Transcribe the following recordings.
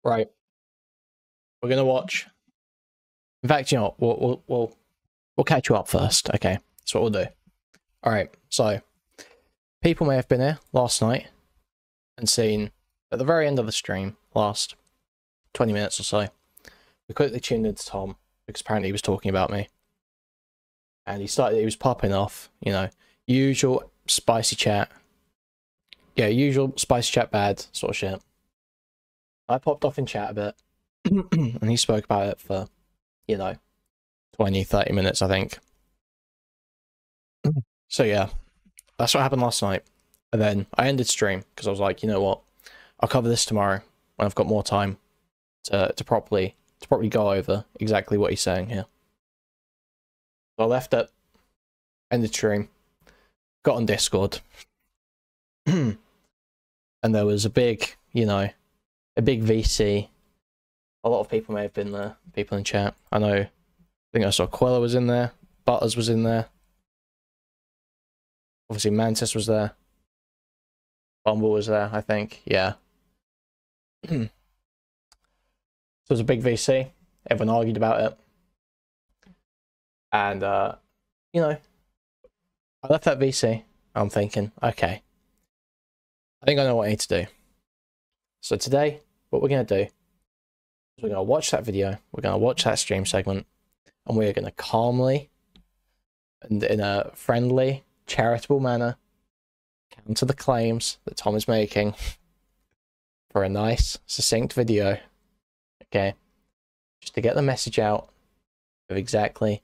Right. We're gonna watch. In fact, you know, we'll catch you up first. Okay, that's what we'll do. All right. So, people may have been here last night and seen at the very end of the stream, last 20 minutes or so, we quickly tuned into Tom because apparently he was talking about me, and he was popping off. You know, usual spicy chat. Yeah, usual spicy chat bad sort of shit. I popped off in chat a bit, and he spoke about it for, you know, 20, 30 minutes, I think. So yeah, that's what happened last night. And then I ended stream because I was like, you know what, I'll cover this tomorrow when I've got more time to properly go over exactly what he's saying here. So I left it, ended stream, got on Discord, and there was a big, you know, a big VC. A lot of people may have been there, people in chat. I know, I think I saw Quella was in there, Butters was in there. Obviously Mantis was there. Bumble was there, I think, yeah. So it was a big VC. Everyone argued about it. And, you know, I left that VC. I'm thinking, okay, I think I know what I need to do. So today, what we're going to do is we're going to watch that video, we're going to watch that stream segment, and we're going to calmly and in a friendly, charitable manner counter the claims that Tom is making for a nice, succinct video. Okay? Just to get the message out of exactly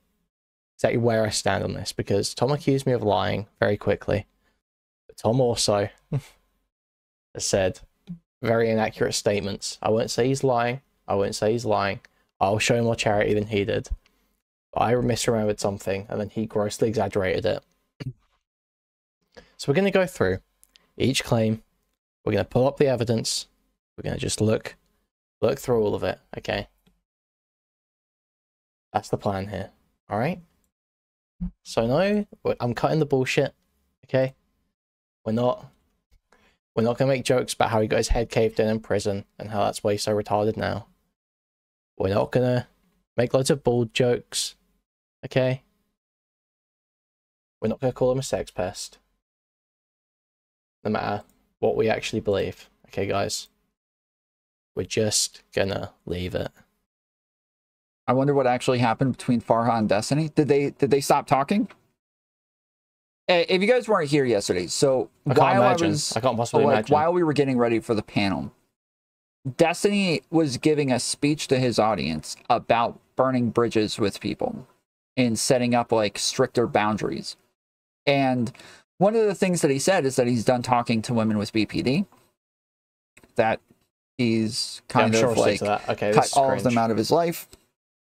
where I stand on this, because Tom accused me of lying very quickly. But Tom also has said very inaccurate statements. I won't say he's lying. I won't say he's lying. I'll show more charity than he did. But I misremembered something, and then he grossly exaggerated it. So we're going to go through each claim. We're going to pull up the evidence. We're going to just look through all of it, okay? That's the plan here, all right? So no, I'm cutting the bullshit, okay? We're not going to make jokes about how he got his head caved in prison and how that's why he's so retarded now. We're not going to make loads of bald jokes, okay? We're not going to call him a sex pest. No matter what we actually believe. Okay, guys? We're just gonna leave it. I wonder what actually happened between Farha and Destiny. Did they stop talking? If you guys weren't here yesterday, so I can't possibly imagine. While we were getting ready for the panel, Destiny was giving a speech to his audience about burning bridges with people and setting up like stricter boundaries. And one of the things that he said is that he's done talking to women with BPD. That he's kind of like cut all of them out of his life,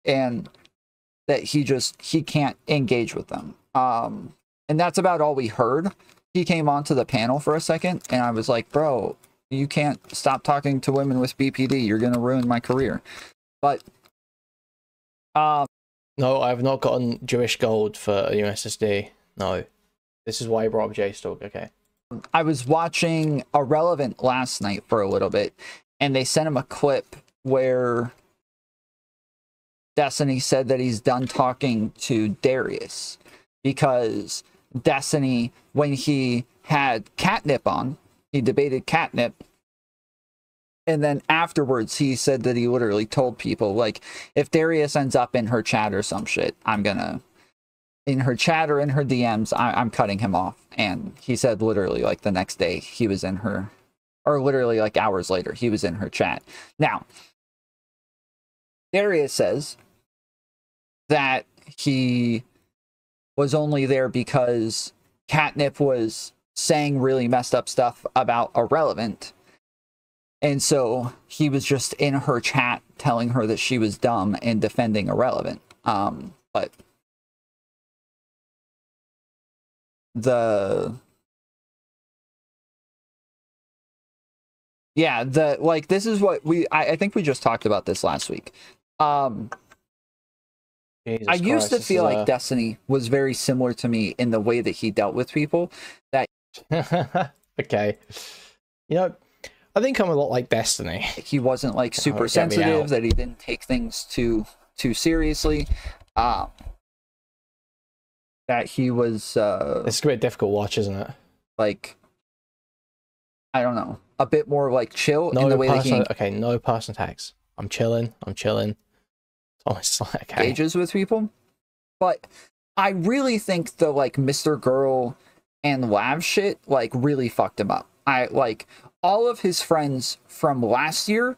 and that he can't engage with them. And that's about all we heard. He came onto the panel for a second, and I was like, bro, you can't stop talking to women with BPD. You're going to ruin my career. But no, I've not gotten Jewish gold for a USSD. No. This is why I brought up Jstlk, okay. I was watching Irrelevant last night for a little bit, and they sent him a clip where Destiny said that he's done talking to Darius because Destiny, when he had Catnip on, he debated Catnip, and then afterwards he said that he literally told people, like, if Darius ends up in her chat or some shit, I'm gonna... in her chat or in her DMs, I'm cutting him off. And he said literally like the next day he was in her, or literally like hours later, he was in her chat. Now, Darius says that he was only there because Catnip was saying really messed up stuff about Irrelevant. And so he was just in her chat telling her that she was dumb and defending Irrelevant. But this is what I think we just talked about this last week. I used to feel like Destiny was very similar to me in the way that he dealt with people. That okay, you know, I think I'm a lot like Destiny. He wasn't like super sensitive, that he didn't take things too seriously. That he was it's a bit difficult watch, isn't it? Like, I don't know, a bit more like chill in the way that he no personal attacks. I'm chilling. Almost like engages with people. But I really think the like Mr. Girl and Lav shit like really fucked him up. I like all of his friends from last year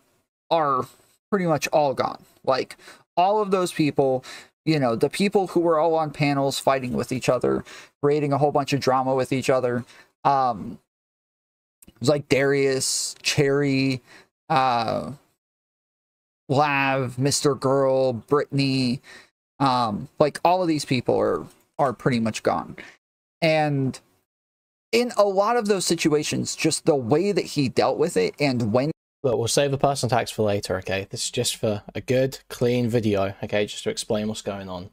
are pretty much all gone. Like all of those people, you know, the people who were all on panels fighting with each other, creating a whole bunch of drama with each other. It was like Darius, Cherry, Lav, Mr. Girl, Brittany, like all of these people are pretty much gone. And in a lot of those situations, just the way that he dealt with it and when... Look, we'll save the personal attacks for later, okay? This is just for a good, clean video, okay? Just to explain what's going on.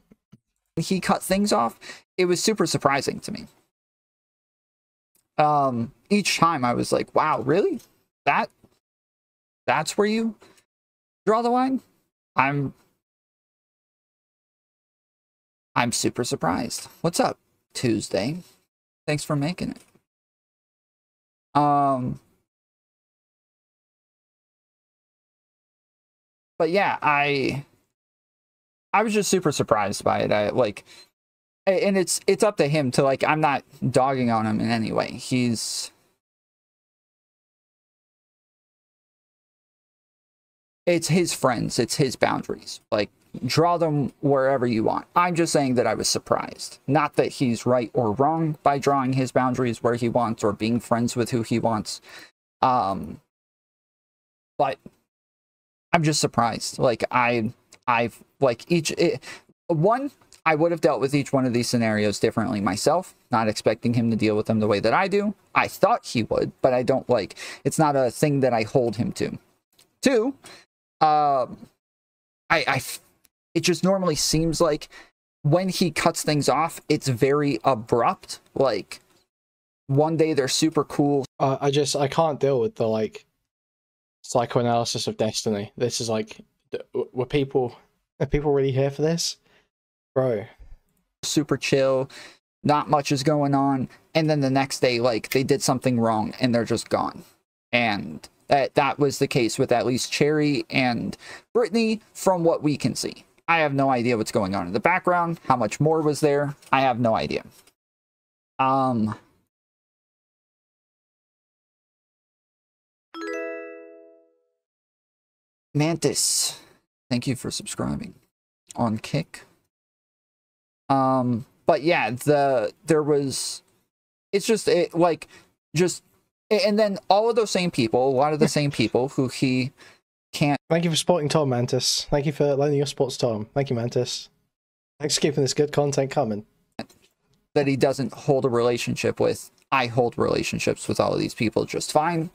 He cut things off, it was super surprising to me. Each time I was like, wow, really? That's where you draw the line? I'm super surprised. What's up, Tuesday? Thanks for making it. But yeah, I was just super surprised by it. I like, and it's up to him to like, I'm not dogging on him in any way. It's his friends, it's his boundaries. Like, draw them wherever you want. I'm just saying that I was surprised. Not that he's right or wrong by drawing his boundaries where he wants or being friends with who he wants. But I'm just surprised. Like, I've like I would have dealt with each one of these scenarios differently myself, not expecting him to deal with them the way that I do. I thought he would, but I don't like, it's not a thing that I hold him to. Two, it just normally seems like when he cuts things off, it's very abrupt. Like, one day they're super cool. I can't deal with the like psychoanalysis of Destiny. This is like, are people really here for this, bro? Super chill, not much is going on, and then the next day, like, they did something wrong and they're just gone. And that was the case with at least Cherry and Brittany, from what we can see. I have no idea what's going on in the background. How much more was there? I have no idea. Mantis, thank you for subscribing on Kick. But yeah, and then all of those same people, a lot of the same people who he can't. Thank you for supporting Tom, Mantis. Thank you for lending your support to Tom. Thank you, Mantis. Thanks for keeping this good content coming. That he doesn't hold a relationship with. I hold relationships with all of these people just fine.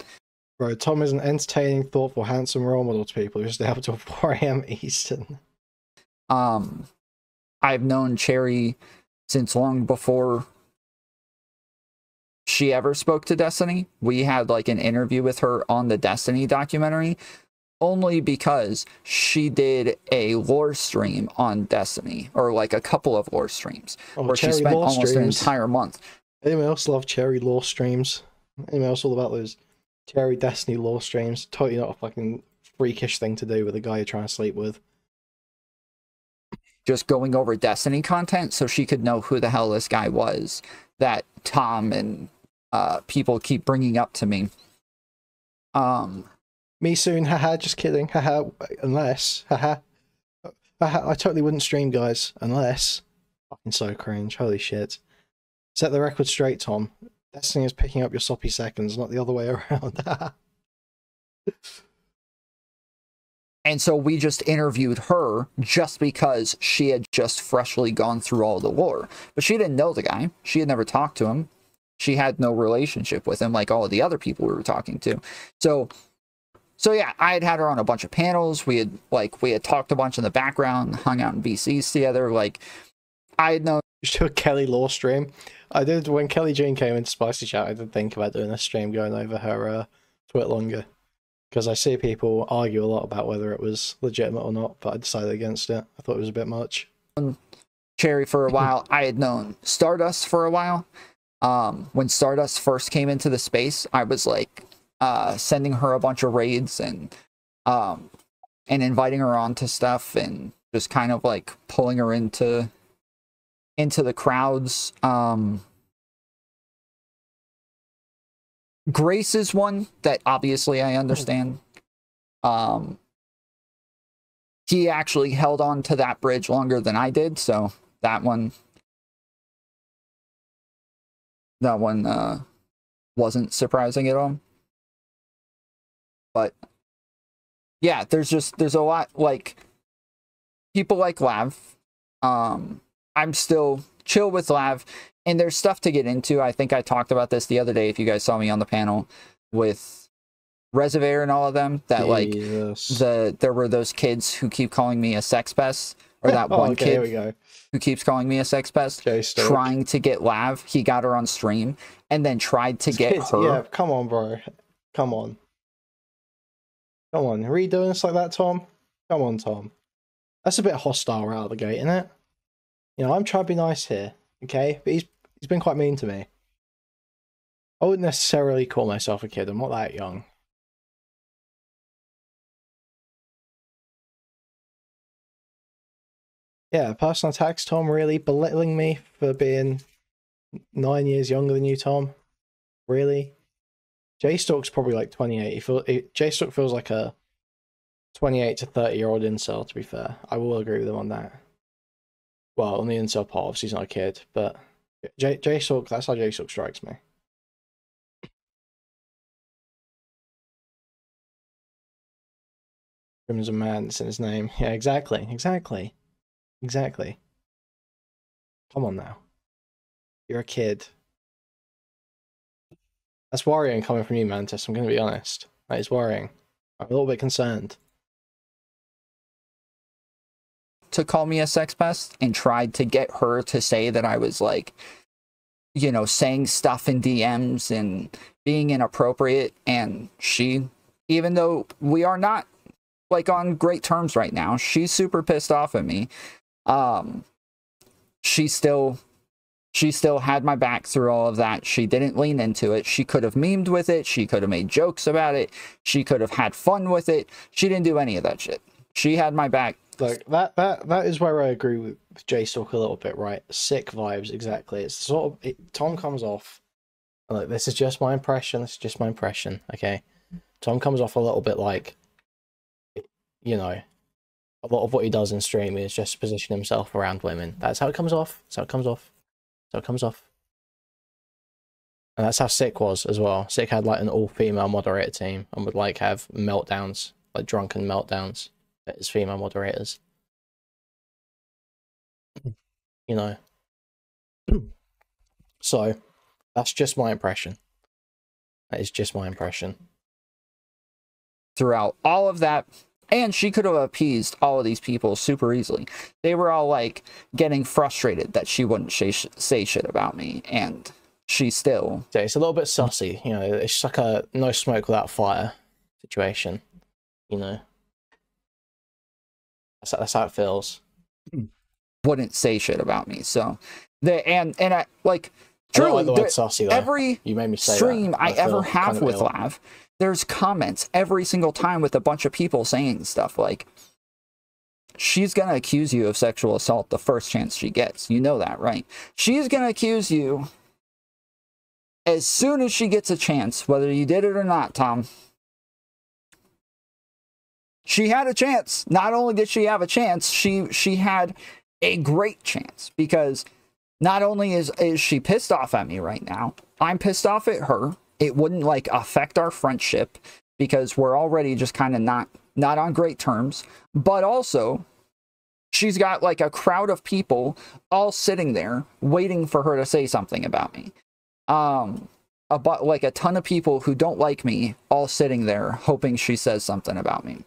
Bro, Tom is an entertaining, thoughtful, handsome role model to people who stay up till 4 AM Eastern. I've known Cherry since long before she ever spoke to Destiny. We had like an interview with her on the Destiny documentary only because she did a lore stream on Destiny, or like a couple of lore streams, where she spent almost an entire month. Anyone else love Cherry lore streams? Anyone else all about those Cherry Destiny lore streams? Totally not a fucking freakish thing to do with a guy you're trying to sleep with. Just going over Destiny content so she could know who the hell this guy was that Tom and people keep bringing up to me. Me soon, haha, just kidding, haha, unless, haha, I totally wouldn't stream, guys, unless, fucking so cringe, holy shit. Set the record straight, Tom. Destiny is picking up your soppy seconds, not the other way around. And so we just interviewed her just because she had just freshly gone through all the lore. But she didn't know the guy. She had never talked to him. She had no relationship with him like all of the other people we were talking to. So yeah, I had her on a bunch of panels. We had talked a bunch in the background, hung out in BCs together. Like, I had known. You should do a Kelly Law stream. I did, when Kelly Jean came into Spicy Chat, I did think about doing a stream going over her Twit longer. Because I see people argue a lot about whether it was legitimate or not, but I decided against it. I thought it was a bit much. Cherry for a while. I had known Stardust for a while. When Stardust first came into the space, I was like sending her a bunch of raids and inviting her onto stuff and just kind of like pulling her into the crowds. Grace is one that obviously I understand. He actually held on to that bridge longer than I did, so that one wasn't surprising at all. But yeah, there's a lot, like, people like Lav. I'm still chill with Lav, and there's stuff to get into. I think I talked about this the other day, if you guys saw me on the panel with Reservoir and all of them, that Jesus. Like there were those kids who keep calling me a sex pest, or that one kid here we go. who keeps calling me a sex pest, Jstlk. trying to get Lav. He got her on stream and then tried to get her. Yeah, come on, bro. Come on. Come on. Are you doing this like that, Tom? Come on, Tom. That's a bit hostile right out of the gate, isn't it? You know, I'm trying to be nice here, okay? But he's been quite mean to me. I wouldn't necessarily call myself a kid. I'm not that young. Yeah, personal attacks, Tom, really belittling me for being 9 years younger than you, Tom. Really? Jstlk's probably like 28. Jstlk feels like a 28 to 30-year-old incel, to be fair. I will agree with him on that. Well, on the incel part, obviously he's not a kid, but Jstlk, that's how Jstlk strikes me. Crimson Man, it's in his name. Yeah, exactly. Come on now. You're a kid. That's worrying coming from you, Mantis. I'm going to be honest. That is worrying. I'm a little bit concerned. To call me a sex pest and tried to get her to say that I was, like, you know, saying stuff in DMs and being inappropriate. And she, even though we are not, like, on great terms right now, she's super pissed off at me. She still had my back through all of that. She didn't lean into it. She could have memed with it. She could have made jokes about it. She could have had fun with it. She didn't do any of that shit. She had my back. Like, that is where I agree with Jstlk a little bit, right? Sick vibes, exactly. It's sort of, Tom comes off, like, this is just my impression, okay? Tom comes off a little bit like, you know, a lot of what he does in streaming is just position himself around women. That's how it comes off. And that's how Sick was as well. Sick had like an all-female moderator team and would like have meltdowns, like drunken meltdowns at his female moderators. You know. So, that's just my impression. That is just my impression. Throughout all of that, and she could have appeased all of these people super easily. They were all, like, getting frustrated that she wouldn't say shit about me, and she still... Yeah, it's a little bit sussy, you know, it's just like a no smoke without fire situation, you know. That's how it feels. Wouldn't say shit about me, so... And I, like, truly, the word sussy, though. Every you made me say stream that. I ever have kind of with Lav, there's comments every single time with a bunch of people saying stuff like, she's gonna accuse you of sexual assault the first chance she gets. You know that, right? She's gonna accuse you as soon as she gets a chance, whether you did it or not, Tom. She had a chance. Not only did she have a chance, she had a great chance, because not only is she pissed off at me right now, I'm pissed off at her. It wouldn't, like, affect our friendship because we're already just kind of not on great terms. But also, she's got, like, a crowd of people all sitting there waiting for her to say something about me. Like a ton of people who don't like me all sitting there hoping she says something about me.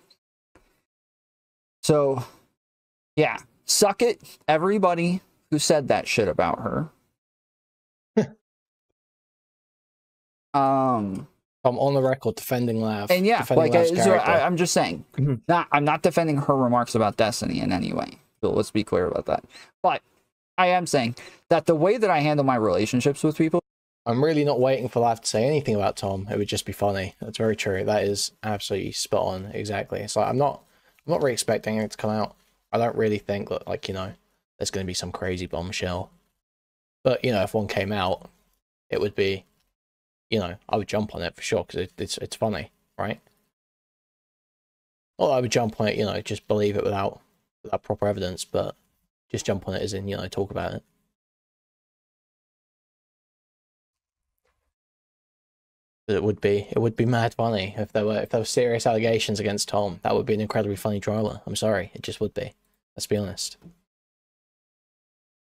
So, yeah, suck it, everybody who said that shit about her. I'm on the record defending Lav. And yeah, defending like Lav's so character. I'm just saying, I'm not defending her remarks about Destiny in any way. So let's be clear about that. But I am saying that the way that I handle my relationships with people, I'm really not waiting for Lav to say anything about Tom. It would just be funny. That's very true. That is absolutely spot on. Exactly. So I'm not really expecting it to come out. I don't really think that, like, you know, there's going to be some crazy bombshell. But, you know, if one came out, it would be, you know, I would jump on it for sure because it's funny, right? Or I would jump on it, you know, just believe it without proper evidence, but just jump on it as in, you know, talk about it. But it would be mad funny if there were serious allegations against Tom. That would be an incredibly funny drama. I'm sorry, it just would be. Let's be honest.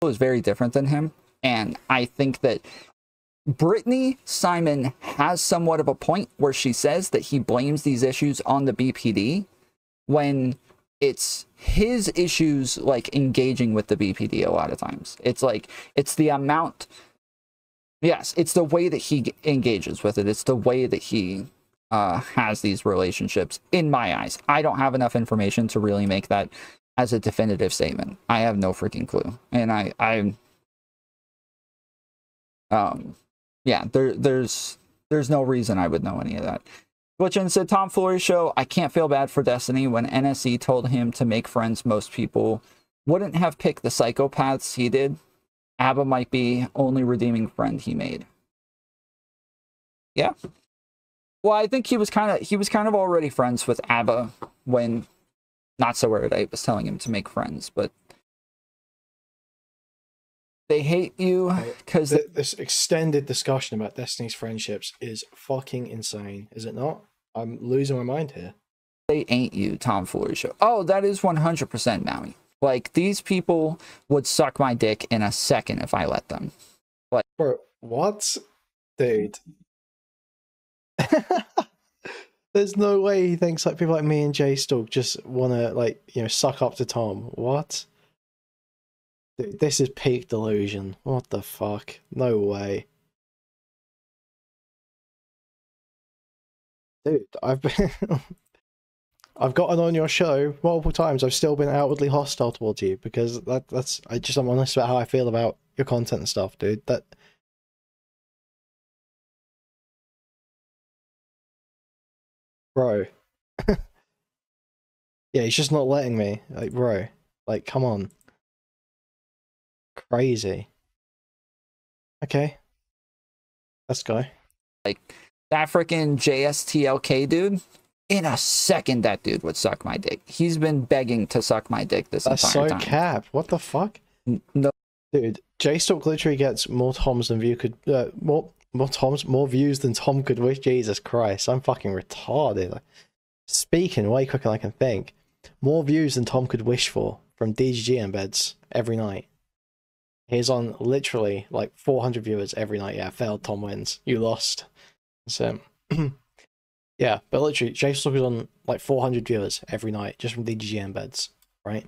is very different than him. And I think that Brittany Simon has somewhat of a point where she says that he blames these issues on the BPD when it's his issues, like engaging with the BPD a lot of times. It's like, it's the amount. Yes, it's the way that he engages with it. It's the way that he has these relationships, in my eyes. I don't have enough information to really make that as a definitive statement. I have no freaking clue. And yeah, there's no reason I would know any of that. Glitchin said, TomFooleryShow, I can't feel bad for Destiny. When NSE told him to make friends, most people wouldn't have picked the psychopaths he did. Abba might be only redeeming friend he made. Yeah. Well, I think he was kind of already friends with Abba when Not So Erudite was telling him to make friends, but they hate you because this extended discussion about Destiny's friendships is fucking insane, is it not? I'm losing my mind here. they ain't you, TomFooleryShow. Oh, that is 100% Maui. Like, these people would suck my dick in a second if I let them. Like, bro, what? Dude. There's no way he thinks like people like me and Jstlk just want to, like, you know, suck up to Tom. What? Dude, this is peak delusion. What the fuck? No way. Dude, I've been... I've gotten on your show multiple times. I've still been outwardly hostile towards you because I'm honest about how I feel about your content and stuff, dude. Bro. Yeah, he's just not letting me. Like, bro. Like, come on. Crazy. Okay. Let's go. like that freaking Jstlk dude, in a second that dude would suck my dick. He's been begging to suck my dick this entire time. That's so cap. What the fuck? No. Dude, Jstlk literally gets more toms than view could more views than Tom could wish. Jesus Christ, I'm fucking retarded. Like, speaking way quicker than I can think. More views than Tom could wish for from DGG embeds every night. He's on literally like 400 viewers every night. Yeah, failed. Tom wins. You lost. So, yeah, but literally, Jstlk is on like 400 viewers every night just from DGG embeds, right?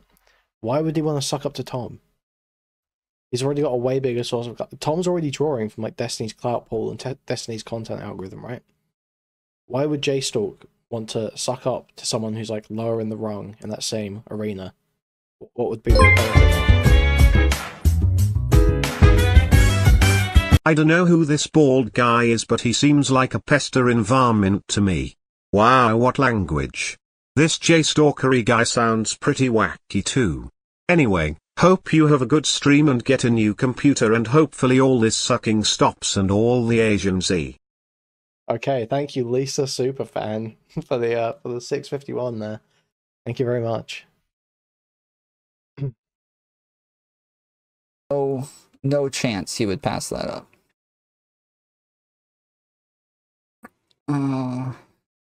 Why would he want to suck up to Tom? He's already got a way bigger source of... Tom's already drawing from like Destiny's clout pool and Destiny's content algorithm, right? Why would Jstlk want to suck up to someone who's like lower in the rung in that same arena? What would be the benefit? I don't know who this bald guy is, but he seems like a pester environment to me. Wow, what language. This Jstalkery guy sounds pretty wacky too. Anyway, hope you have a good stream and get a new computer, and hopefully all this sucking stops and all the Asians eat. Okay, thank you, Lisa Superfan, for the 651 there. Thank you very much. No chance he would pass that up.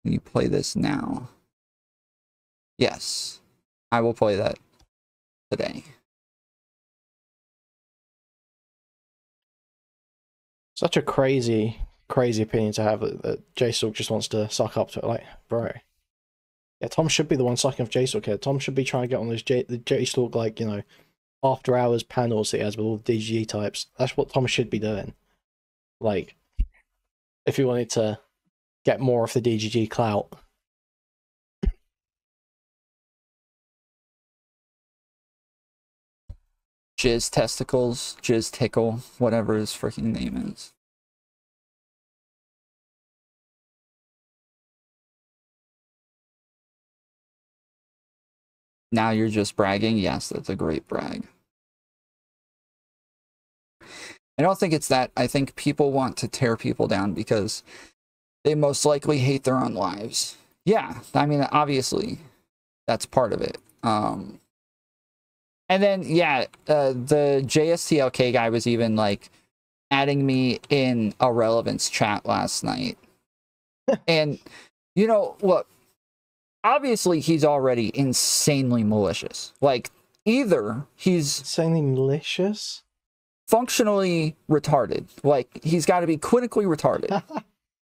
You play this now? Yes, I will play that today. Such a crazy opinion to have that Jstlk just wants to suck up to it. Like, bro. Yeah, Tom should be the one sucking off Jstlk here. Tom should be trying to get on those the Jstlk, like, you know, after hours panels that he has with all the DG types. That's what Tom should be doing. Like, if he wanted to get more of the DGG clout. Jizz testicles, Jizz tickle, whatever his freaking name is. Now you're just bragging? Yes, that's a great brag. I don't think it's that. I think people want to tear people down because they most likely hate their own lives. Yeah, I mean, obviously, that's part of it. And then, yeah, the Jstlk guy was even, like, adding me in a relevance chat last night. And, you know, look, obviously he's already insanely malicious. Like, either he's... Insanely malicious? Functionally retarded. Like, he's got to be clinically retarded.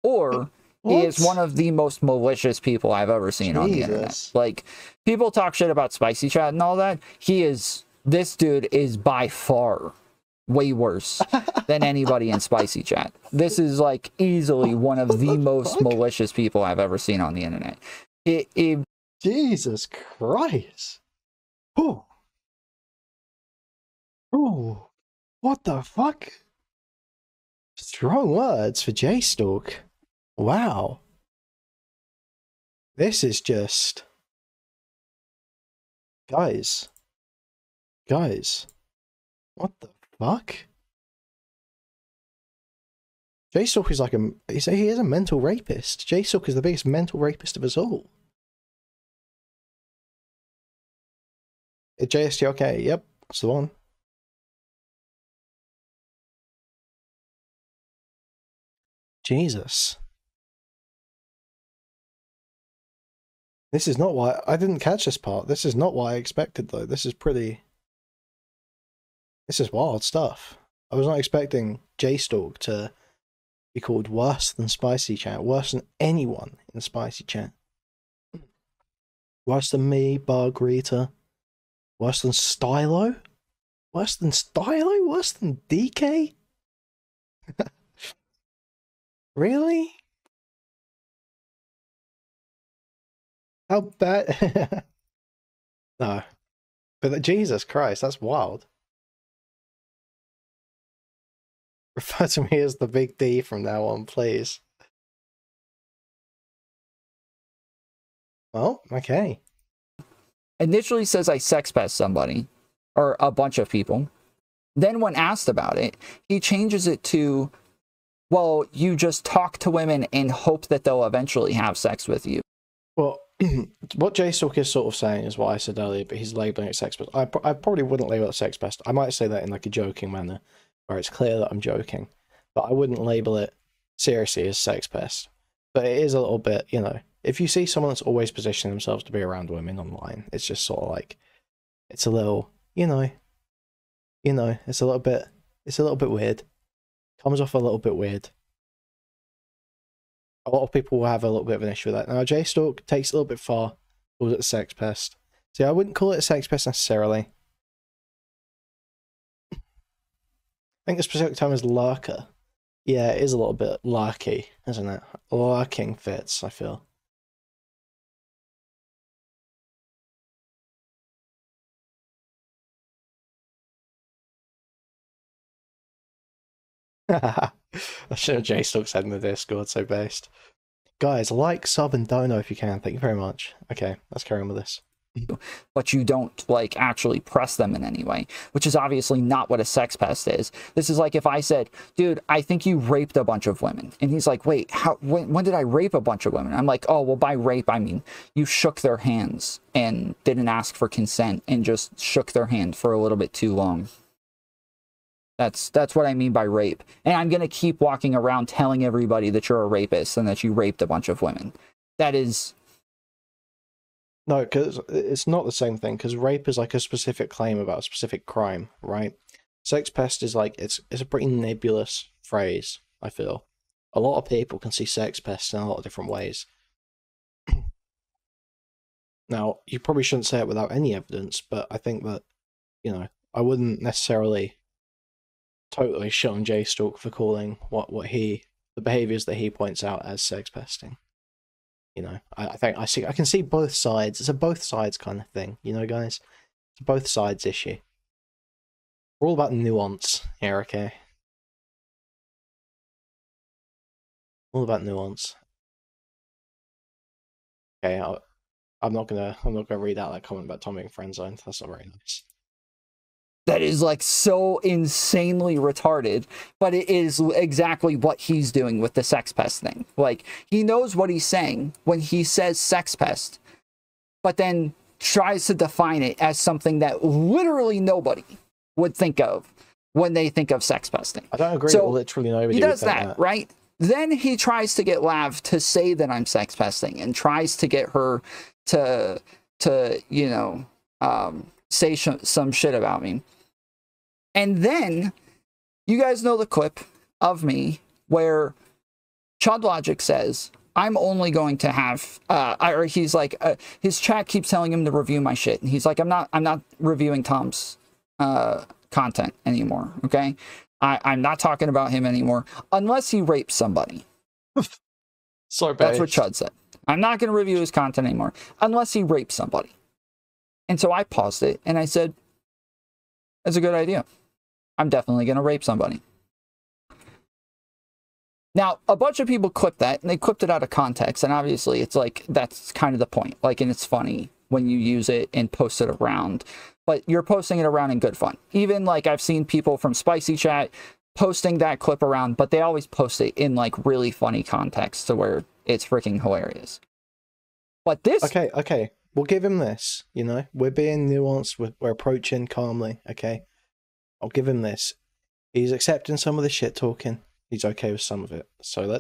Or he is one of the most malicious people I've ever seen on the internet. Like, people talk shit about Spicy Chat and all that. This dude is by far way worse than anybody in Spicy Chat. This is, like, easily one of the most malicious people I've ever seen on the internet. Jesus Christ. Oh. Oh. What the fuck? Strong words for Jstlk. Wow. This is just... Guys. What the fuck? Jstlk is like he is a mental rapist. Jstlk is the biggest mental rapist of us all. Jstlk, yep, that's the one. Jesus. This is not why I didn't catch this part. This is not what I expected, though. This is wild stuff. I was not expecting Jstlk to be called worse than Spicy Chat, worse than anyone in Spicy Chat. Worse than me, Bug, Rita. Worse than Stylo? Worse than Stylo? Worse than DK? Really? How bad? No. But Jesus Christ, that's wild. Refer to me as the big D from now on, please. Well, okay. Initially says I sex pest somebody, or a bunch of people. Then when asked about it, he changes it to, well, you just talk to women and hope that they'll eventually have sex with you. Well, what Jstlk is sort of saying is what I said earlier, but he's labeling it sex pest. I probably wouldn't label it sex pest. I might say that in like a joking manner, where it's clear that I'm joking, but I wouldn't label it seriously as sex pest. But it is a little bit, you know, if you see someone that's always positioning themselves to be around women online, it's just sort of like, it's a little, you know, it's a little bit weird. Comes off a little bit weird. A lot of people will have a little bit of an issue with that. Now, Jstlk takes it a little bit far, calls it a sex pest. See, I wouldn't call it a sex pest necessarily. I think the specific term is lurker. Yeah, it is a little bit lurky, isn't it? Lurking fits, I feel. I should have Jstlk said in the Discord, so based. Guys, like, sub, and dono if you can. Thank you very much. Okay, let's carry on with this. But you don't, like, actually press them in any way, which is obviously not what a sex pest is. This is like if I said, dude, I think you raped a bunch of women. And he's like, wait, when did I rape a bunch of women? I'm like, oh, well, by rape, I mean, you shook their hands and didn't ask for consent and just shook their hand for a little bit too long. That's what I mean by rape. And I'm going to keep walking around telling everybody that you're a rapist and that you raped a bunch of women. That is... No, because it's not the same thing, because rape is like a specific claim about a specific crime, right? Sex pest is like, it's a pretty nebulous phrase, I feel. A lot of people can see sex pests in a lot of different ways. Now, you probably shouldn't say it without any evidence, but I think that, you know, I wouldn't necessarily totally shit on Jstlk for calling what he the behaviors that he points out as sex pesting. You know, I think I can see both sides. It's a both sides kind of thing, you know, guys. It's a both sides issue. We're all about nuance here, okay? All about nuance. Okay, I'm not gonna read out that comment about Tommy being friend zoned. That's not very nice. That is like so insanely retarded, but it is exactly what he's doing with the sex pest thing. Like, he knows what he's saying when he says sex pest, but then tries to define it as something that literally nobody would think of when they think of sex pesting. I don't agree. So literally nobody. He does that, right? Then he tries to get Lav to say that I'm sex pesting and tries to get her to you know, say some shit about me. And then you guys know the clip of me where Chud Logic says, I'm only going to have, or he's like, his chat keeps telling him to review my shit. And he's like, I'm not reviewing Tom's content anymore. Okay. I'm not talking about him anymore unless he rapes somebody. So bad. That's what Chud said. I'm not going to review his content anymore unless he rapes somebody. And so I paused it and I said, that's a good idea. I'm definitely going to rape somebody. Now, a bunch of people clipped that, and they clipped it out of context, and obviously it's like, that's kind of the point. Like, and it's funny when you use it and post it around, but you're posting it around in good fun. Even, like, I've seen people from Spicy Chat posting that clip around, but they always post it in, like, really funny context to where it's freaking hilarious. But this... Okay. We'll give him this, you know? We're being nuanced, we're approaching calmly, okay? I'll give him this. He's accepting some of the shit talking. He's okay with some of it. So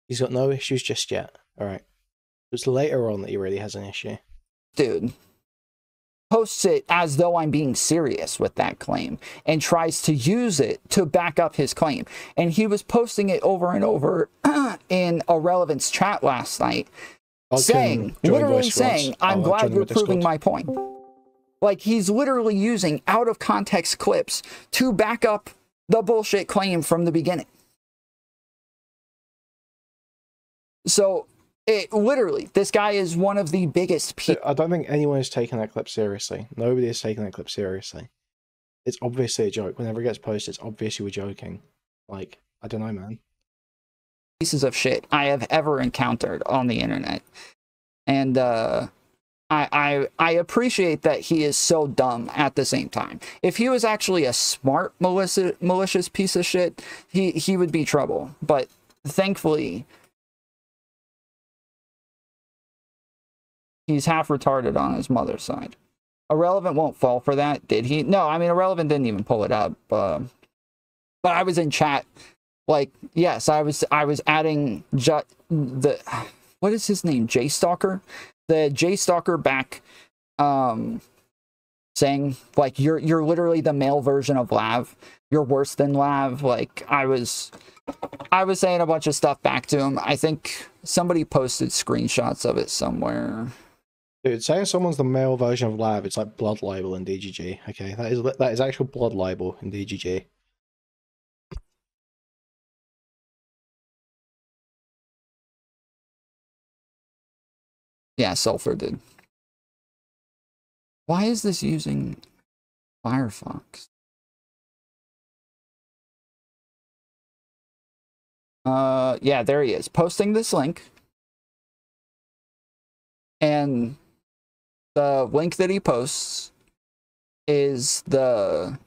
he's got no issues just yet. Alright. It's later on that he really has an issue. Dude posts it as though I'm being serious with that claim and tries to use it to back up his claim. And he was posting it over and over in Irrelevance chat last night, literally saying, I'm glad you're proving my point. Like, he's literally using out of context clips to back up the bullshit claim from the beginning. So, literally, this guy is one of the biggest people. I don't think anyone is taking that clip seriously. Nobody is taking that clip seriously. It's obviously a joke. Whenever it gets posted, it's obviously we're joking. Like, I don't know, man. Pieces of shit I have ever encountered on the internet. And, I appreciate that he is so dumb at the same time. If he was actually a smart, malicious piece of shit, he would be trouble. But thankfully, he's half retarded on his mother's side. Irrelevant won't fall for that, did he? No, I mean, Irrelevant didn't even pull it up. But I was in chat. Like, yes, I was adding what is his name? Jstlk? The Jstlk back, saying, like, you're literally the male version of Lav. You're worse than Lav. Like, I was saying a bunch of stuff back to him. I think somebody posted screenshots of it somewhere. Dude, saying someone's the male version of Lav, it's like blood libel in DGG. Okay, that is actual blood libel in DGG. Yeah, Sulfur did. Why is this using Firefox? Yeah, there he is. Posting this link. And the link that he posts is the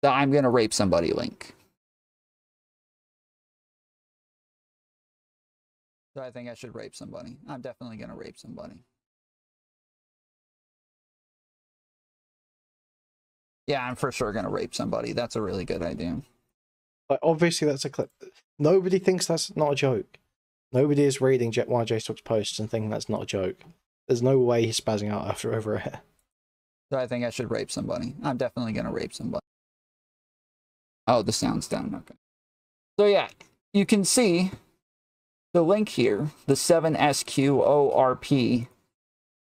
I'm gonna rape somebody link. So I think I should rape somebody. I'm definitely going to rape somebody. Yeah, I'm for sure going to rape somebody. That's a really good idea. Like, obviously, that's a clip. Nobody thinks that's not a joke. Nobody is reading one of Jstlk's posts and thinking that's not a joke. There's no way he's spazzing out after over it. So I think I should rape somebody. I'm definitely going to rape somebody. Oh, the sound's down. Okay. So yeah, you can see the link here, the 7SQORP.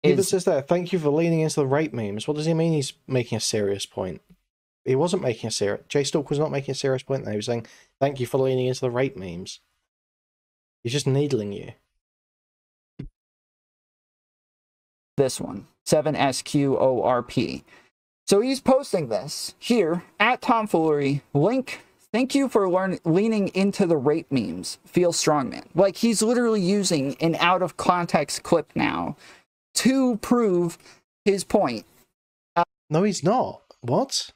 He says there, thank you for leaning into the rape memes. What does he mean he's making a serious point? he wasn't making a serious. Jstlk was not making a serious point there. He was saying, "Thank you for leaning into the rape memes." He's just needling you. This one, 7SQORP. So he's posting this here at Tomfoolery. Link, thank you for leaning into the rape memes. Feel strong, man. Like, he's literally using an out of context clip now to prove his point. No, he's not. What?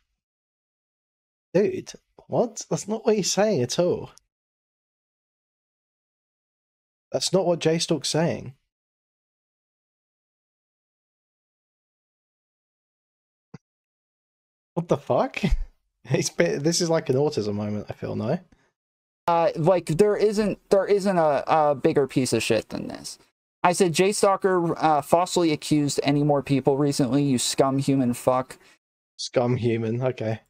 Dude, what? That's not what he's saying at all. That's not what Jstlk's saying. What the fuck? This is like an autism moment, I feel, no? Like, there isn't a bigger piece of shit than this. I said, Jstlk falsely accused any more people recently, you scum human fuck. Scum human, okay.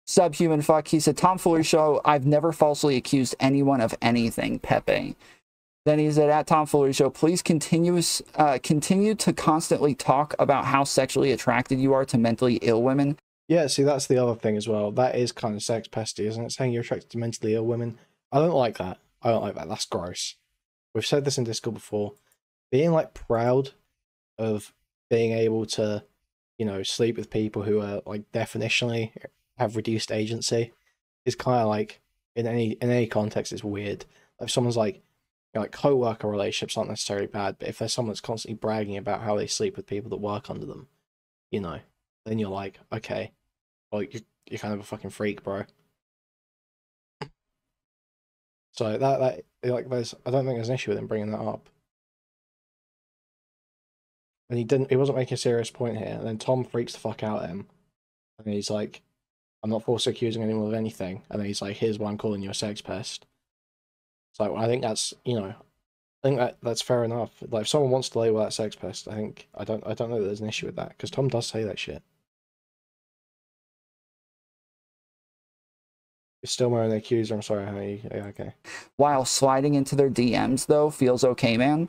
Subhuman fuck. He said, Tomfoolery Show, I've never falsely accused anyone of anything, Pepe. Then he said, at Tomfoolery Show, please continue to constantly talk about how sexually attracted you are to mentally ill women. Yeah, see, that's the other thing as well. That is kind of sex pesty, isn't it? Saying you're attracted to mentally ill women. I don't like that. I don't like that. That's gross. We've said this in Discord before. Being, like, proud of being able to, you know, sleep with people who are, like, definitionally have reduced agency is kind of, like, in any context, it's weird. If someone's, like, you know, like, co-worker relationships aren't necessarily bad, but if there's someone that's constantly bragging about how they sleep with people that work under them, you know, then you're like, okay, well, you're kind of a fucking freak, bro. So that like, I don't think there's an issue with him bringing that up. And he wasn't making a serious point here. And then Tom freaks the fuck out at him, and he's like, I'm not falsely accusing anyone of anything. And then he's like, here's why I'm calling you a sex pest. So I think that's, you know, I think that's fair enough. Like, if someone wants to label that sex pest, I don't know that there's an issue with that, because Tom does say that shit. You're still wearing the accuser. I'm sorry, honey. Yeah, okay. While sliding into their DMs, though, feels okay, man.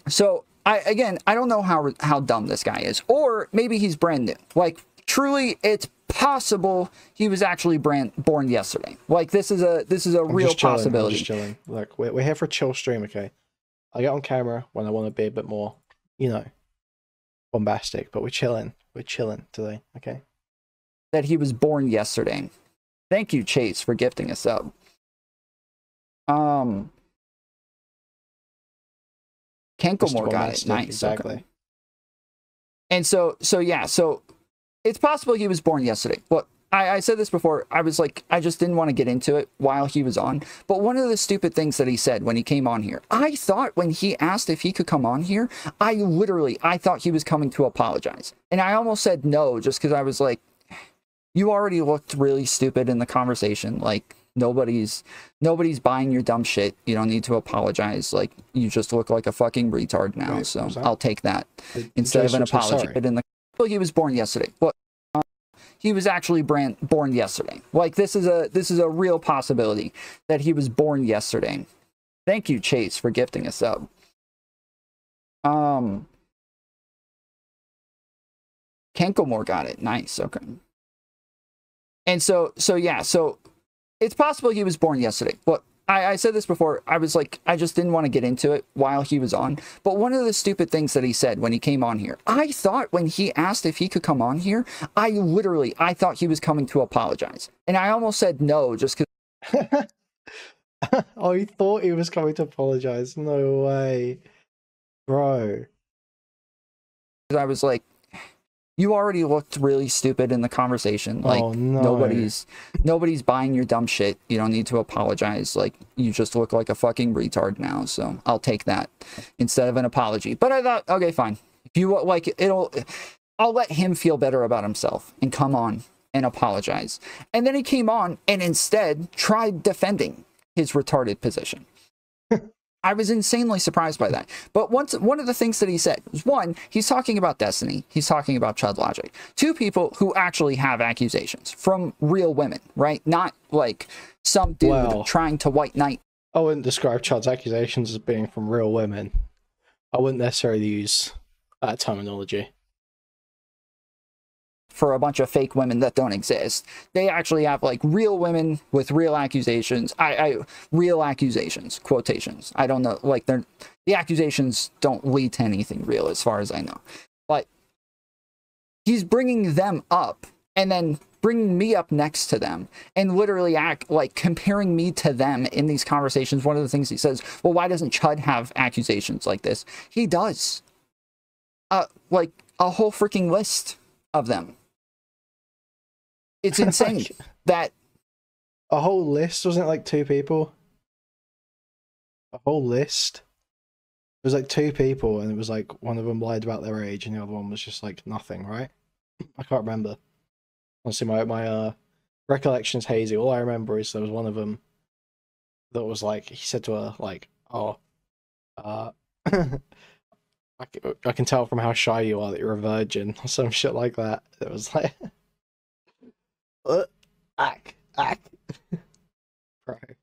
So I don't know how dumb this guy is, or maybe he's brand new. Like, truly, it's possible he was actually born yesterday. Like, this is a real possibility. I'm just chilling. Look, we're here for a chill stream, okay? I get on camera when I want to be a bit more, you know, bombastic, but we're chilling. We're chilling today, okay? That he was born yesterday. Thank you, Chase, for gifting us up. Kenkomore got it. Nice. Exactly. Okay. And so yeah, so it's possible he was born yesterday. Well, I said this before. I was like, I just didn't want to get into it while he was on. But one of the stupid things that he said when he came on here, I thought when he asked if he could come on here, I thought he was coming to apologize. And I almost said no, just because I was like, you already looked really stupid in the conversation. Like, nobody's buying your dumb shit. You don't need to apologize. Like, you just look like a fucking retard now. Wait, so I'll take that instead of an apology. But in the he was born yesterday. Well, he was actually born yesterday. Like, this is a real possibility that he was born yesterday. Thank you, Chase, for gifting us up. Kenkomore got it. Nice. Okay. And so yeah, so it's possible he was born yesterday. Well, I said this before. I was like, I just didn't want to get into it while he was on. But one of the stupid things that he said when he came on here, I thought when he asked if he could come on here, I thought he was coming to apologize. And I almost said no, just because. Oh, he thought he was coming to apologize. No way. Bro. I was like, you already looked really stupid in the conversation. Like, oh, no. nobody's buying your dumb shit. You don't need to apologize. Like, you just look like a fucking retard now. So I'll take that instead of an apology. But I thought, okay, fine. If you like, I'll let him feel better about himself and come on and apologize. And then he came on and instead tried defending his retarded position. I was insanely surprised by that. But one of the things that he said was, one, he's talking about Destiny. He's talking about Chud. Two people who actually have accusations from real women, right? Not like some dude trying to white knight. I wouldn't describe Chud's accusations as being from real women. I wouldn't necessarily use that terminology. for a bunch of fake women that don't exist. They actually have like real women with real accusations. Real accusations, quotations. I don't know, like the accusations don't lead to anything real as far as I know. But he's bringing them up and then bringing me up next to them and literally comparing me to them in these conversations. One of the things he says, well, why doesn't Chud have accusations like this? He does. Like a whole freaking list of them. It's insane that a whole list, wasn't it like 2 people? A whole list. It was like 2 people, and it was like one of them lied about their age, and the other one was just like nothing, right? I can't remember. Honestly, my recollection's hazy. All I remember is there was one of them that was like, he said to her like, "Oh, I can tell from how shy you are that you're a virgin," or some shit like that. It was like, ack. Right.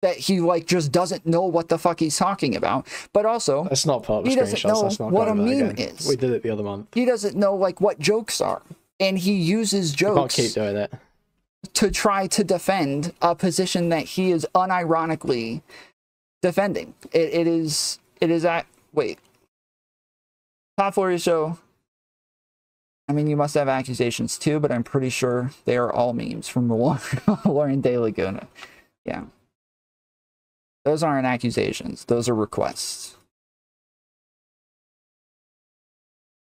That he like just doesn't know what the fuck he's talking about, but also that's not part of the he doesn't know what a meme is. We did it the other month. He doesn't know like what jokes are, and he uses jokes. Can't keep doing it to try to defend a position that he is unironically defending. It is at wait. TomFooleryShow. I mean, you must have accusations too, but I'm pretty sure they are all memes from Lauren De Laguna. Yeah. Those aren't accusations. Those are requests.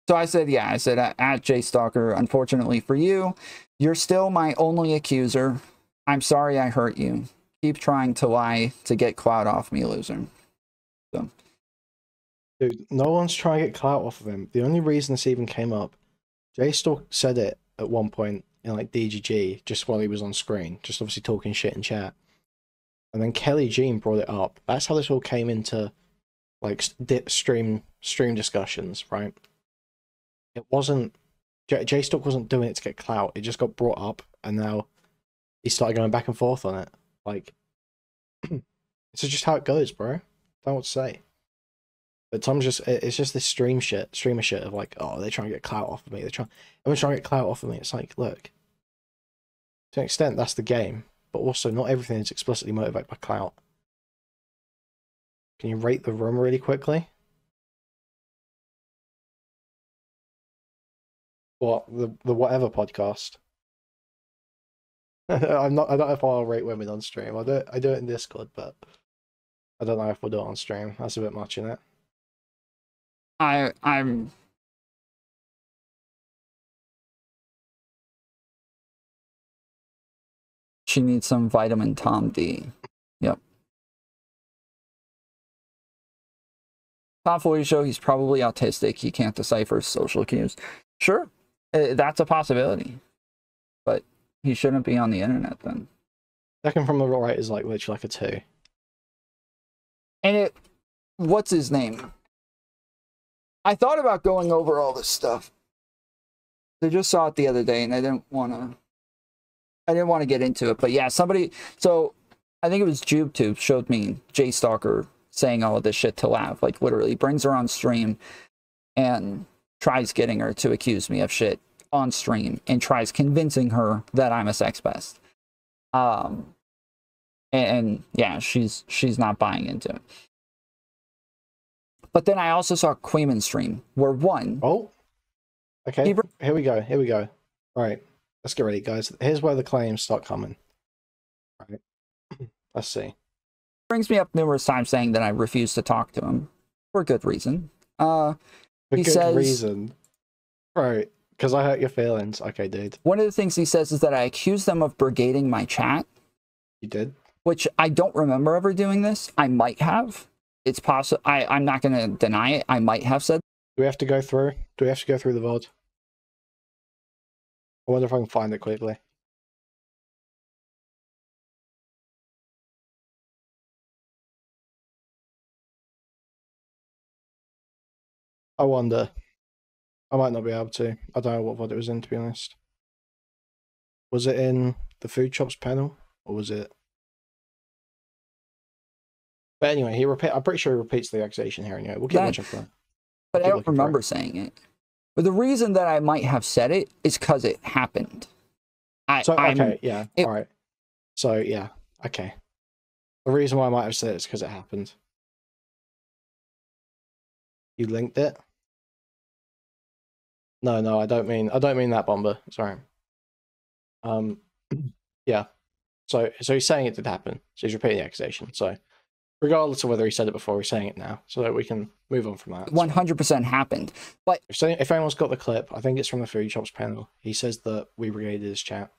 So I said, yeah, I said, at Jstlk, unfortunately for you, you're still my only accuser. I'm sorry I hurt you. Keep trying to lie to get clout off me, loser. So. Dude, no one's trying to get clout off of him. The only reason this even came up, Jstlk said it at one point in like DGG, just while he was on screen, just obviously talking shit in chat. And then Kelly Jean brought it up. That's how this all came into like stream discussions, right? It wasn't, Jstlk wasn't doing it to get clout. It just got brought up, and now he started going back and forth on it. Like, it's just how it goes, bro. Don't know what to say. But Tom's just, it's just this streamer shit of like, oh, they're trying to get clout off of me. Everyone's trying to get clout off of me. It's like, look, to an extent, that's the game. But also, not everything is explicitly motivated by clout. Can you rate the room really quickly? What, the whatever podcast? I don't know if I'll rate women on stream. I do it in Discord, but I don't know if we'll do it on stream. That's a bit much, isn't it? I'm she needs some vitamin Tom D. Yep. TomFooleryShow, he's probably autistic. He can't decipher social cues. Sure, that's a possibility. But he shouldn't be on the internet then. Second from the right is like literally like a 2. And what's his name? I thought about going over all this stuff. I just saw it the other day, and I didn't want to get into it. But yeah, so I think it was JubeTube showed me Jstlk saying all of this shit to laugh. Like, literally brings her on stream and tries getting her to accuse me of shit on stream and tries convincing her that I'm a sex pest. And yeah, she's not buying into it. But then I also saw Kuihman stream where one. Oh, okay. Here we go. All right, let's get ready, guys. Here's where the claims start coming. All right, let's see. Brings me up numerous times saying that I refuse to talk to him for good reason. For good reason, right? Because I hurt your feelings. Okay, dude. One of the things he says is that I accuse them of brigading my chat. You did? Which I don't remember ever doing this. I might have. It's possible. I'm not going to deny it. I might have said. Do we have to go through? Do we have to go through the VOD? I wonder if I can find it quickly. I wonder. I might not be able to. I don't know what VOD it was in, to be honest. Was it in the food shops panel, or was it? But anyway, I'm pretty sure he repeats the accusation here anyway. We'll keep watching for that. But I don't remember saying it. But the reason that I might have said it is because it happened. Yeah, all right. So, yeah, okay. The reason why I might have said it is because it happened. You linked it? No, I don't mean that, Bomber. Sorry. Yeah. So he's saying it did happen. So he's repeating the accusation. So regardless of whether he said it before, he's saying it now, so that we can move on from that. 100% happened. But if anyone's got the clip, I think it's from the Food Shops panel. He says that we brigaded his chat.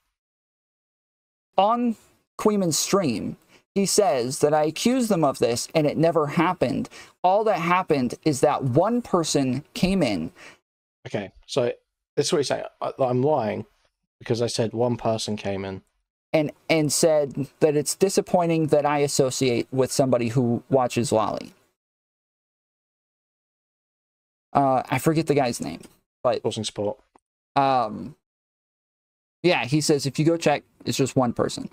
On Kuihman's stream, he says that I accused them of this and it never happened. All that happened is that one person came in. Okay, so this is what he's saying. I'm lying because I said one person came in. And said that it's disappointing that I associate with somebody who watches Lolly. I forget the guy's name, but Forcing support. Yeah, he says if you go check, it's just one person.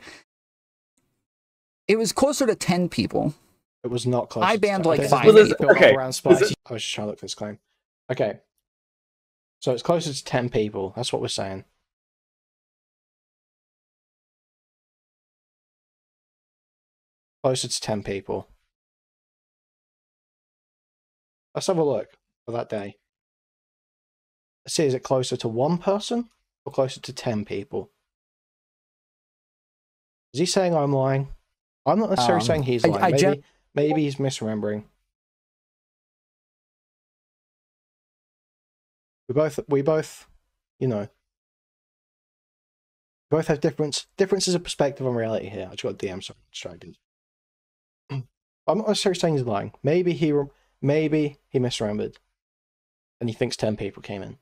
It was closer to 10 people. It was not close. I banned like 5 people. Okay. I was just trying to look for this claim. Okay. So it's closer to 10 people. That's what we're saying. Closer to 10 people. Let's have a look for that day. Let's see, is it closer to one person or closer to 10 people? Is he saying I'm lying? I'm not necessarily saying he's lying. Maybe he's misremembering. We both, you know, both have differences of perspective on reality here. I just got a DM, so distracted. I'm not necessarily saying he's lying. Maybe he misremembered, and he thinks 10 people came in.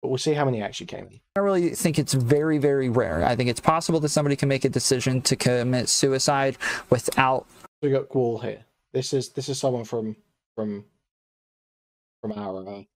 But we'll see how many actually came in. I really think it's very, very rare. I think it's possible that somebody can make a decision to commit suicide without. We got Wall here. This is someone from our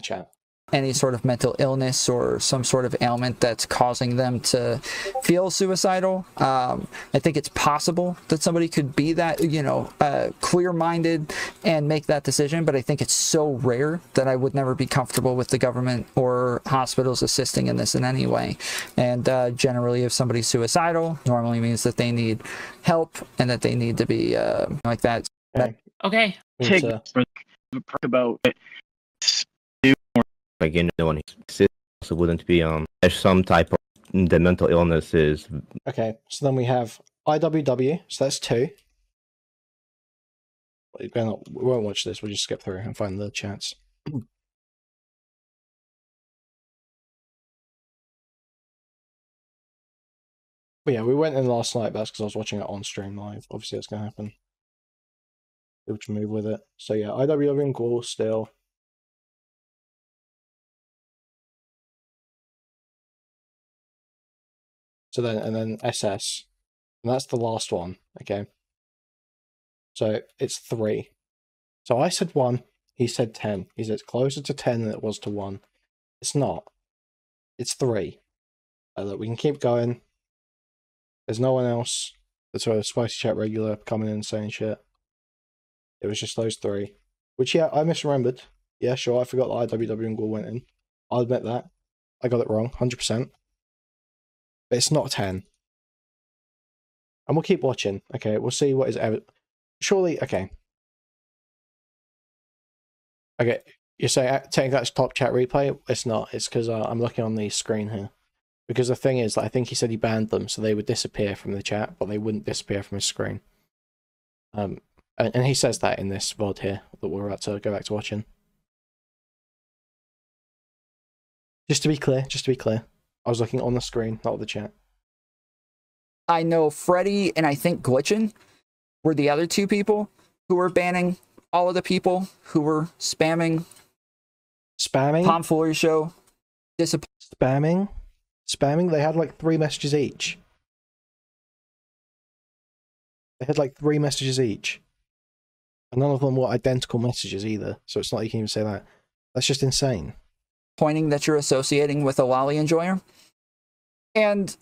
chat. Any sort of mental illness or some sort of ailment that's causing them to feel suicidal. I think it's possible that somebody could be that, you know, clear-minded and make that decision, but I think it's so rare that I would never be comfortable with the government or hospitals assisting in this in any way. And generally, if somebody's suicidal, normally means that they need help and that they need to be like that. Okay. Take about it. Again, no one also wouldn't be there's some type of the mental illnesses. Okay, so then we have IWW, so that's 2. We won't watch this, we'll just skip through and find the chats. But yeah, we went in last night, but that's because I was watching it on stream live. Obviously that's gonna happen. Able to move with it. So yeah, IWW and Ghoul still. So then, and then SS, and that's the last one, okay? So it's 3. So I said 1, he said 10. He said it's closer to 10 than it was to 1. It's not. It's 3. Look, we can keep going. There's no one else that's a Spicy Chat regular coming in and saying shit. It was just those 3. Which, yeah, I misremembered. Yeah, sure, I forgot that IWW and Ghoul went in. I'll admit that. I got it wrong, 100%. But it's not 10. And we'll keep watching. Okay, we'll see what is surely, okay. Okay, you say take that's top chat replay? It's not. It's because I'm looking on the screen here. Because the thing is, I think he said he banned them, so they would disappear from the chat, but they wouldn't disappear from his screen. And he says that in this VOD here that we're about to go back to watching. Just to be clear. I was looking on the screen, not the chat. I know Freddy and I think Glitchin were the other 2 people who were banning all of the people who were spamming. TomFoolery Show. Spamming? They had like 3 messages each. And none of them were identical messages either, so it's not like you can even say that. That's just insane. Pointing that you're associating with a lolly enjoyer. And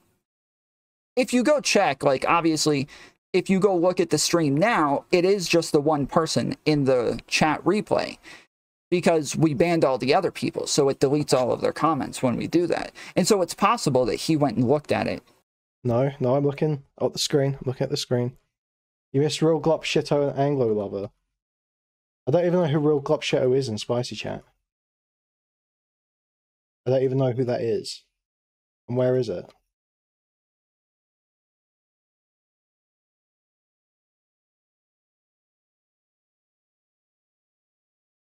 if you go check, like obviously, if you go look at the stream now, it is just the one person in the chat replay. because we banned all the other people. So it deletes all of their comments when we do that. And so it's possible that he went and looked at it. No, I'm looking at the screen. I'm looking at the screen. You missed Real Glop Shitto and Anglo Lover. I don't even know who Real Glop Shitto is in Spicy Chat. I don't even know who that is. And where is it?